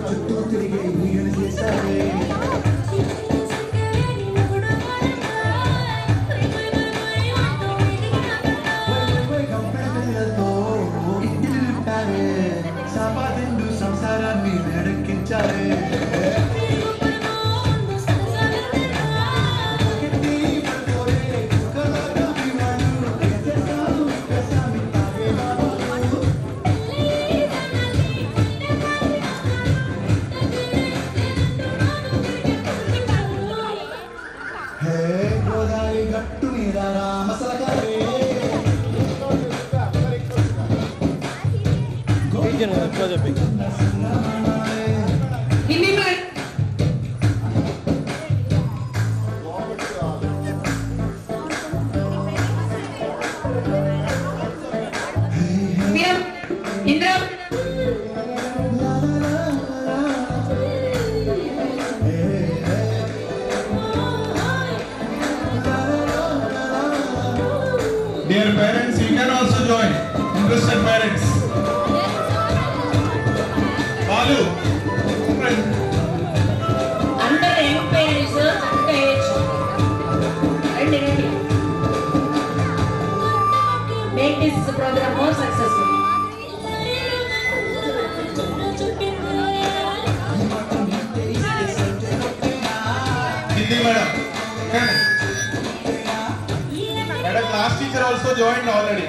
చుట్టూ తిరిగే వీడియోలు చేశారే కంపెనీలతో ఇంటిని నింపారే సంపాదిండు సంసారాన్ని వేడెక్కించారే గోదావరి గట్టు మీద రామసలకావే Dear parents, you can also join. Interested parents. Balu. Under young parents, encourage. Ready. Make this program more successful. Hindi madam. Madam, class teacher also joined already.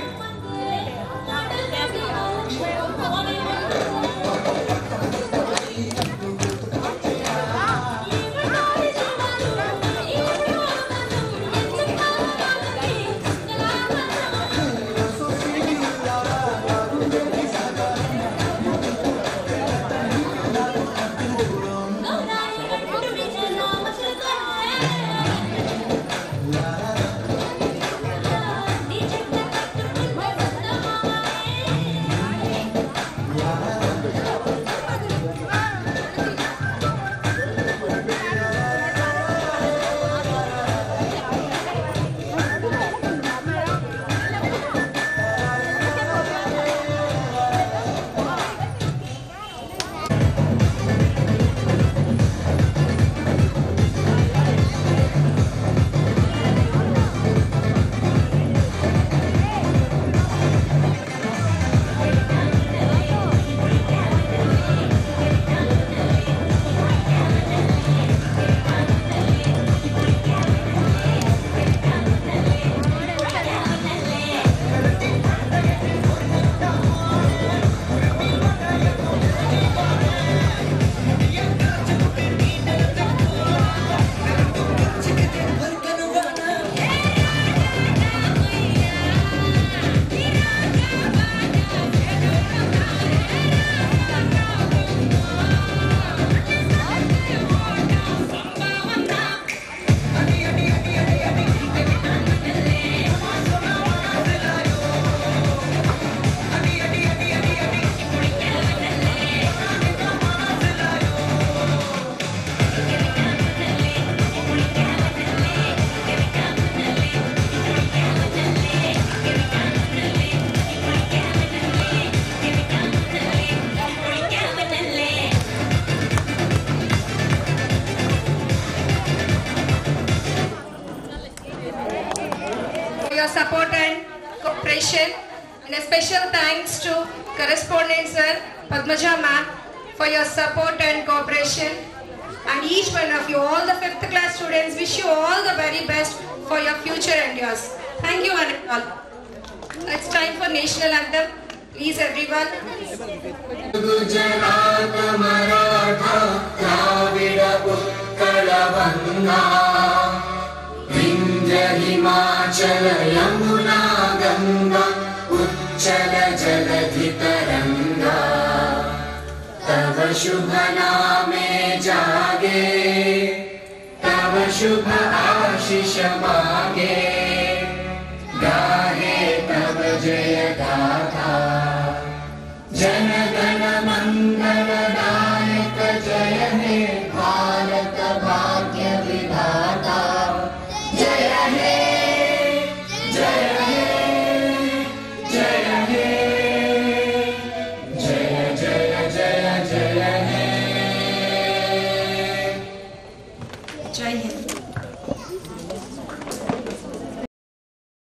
support and cooperation. And a special thanks to correspondent sir Padmaja ma'am for your support and cooperation. And each one of you, all the 5th class students, wish you all the very best for your future endeavors. Thank you one and all. It's time for national anthem. Please everyone. Gujarat, Maratha, Dravida, Utkala, Vanga, Vindhya, Himachala, Yamuna, Ganga, Uchchala, Jaladhi, Taranga, Tava Shubha Name Jage, Tava Shubha Ashisha Mage, Gahe Tava Jaya Gatha.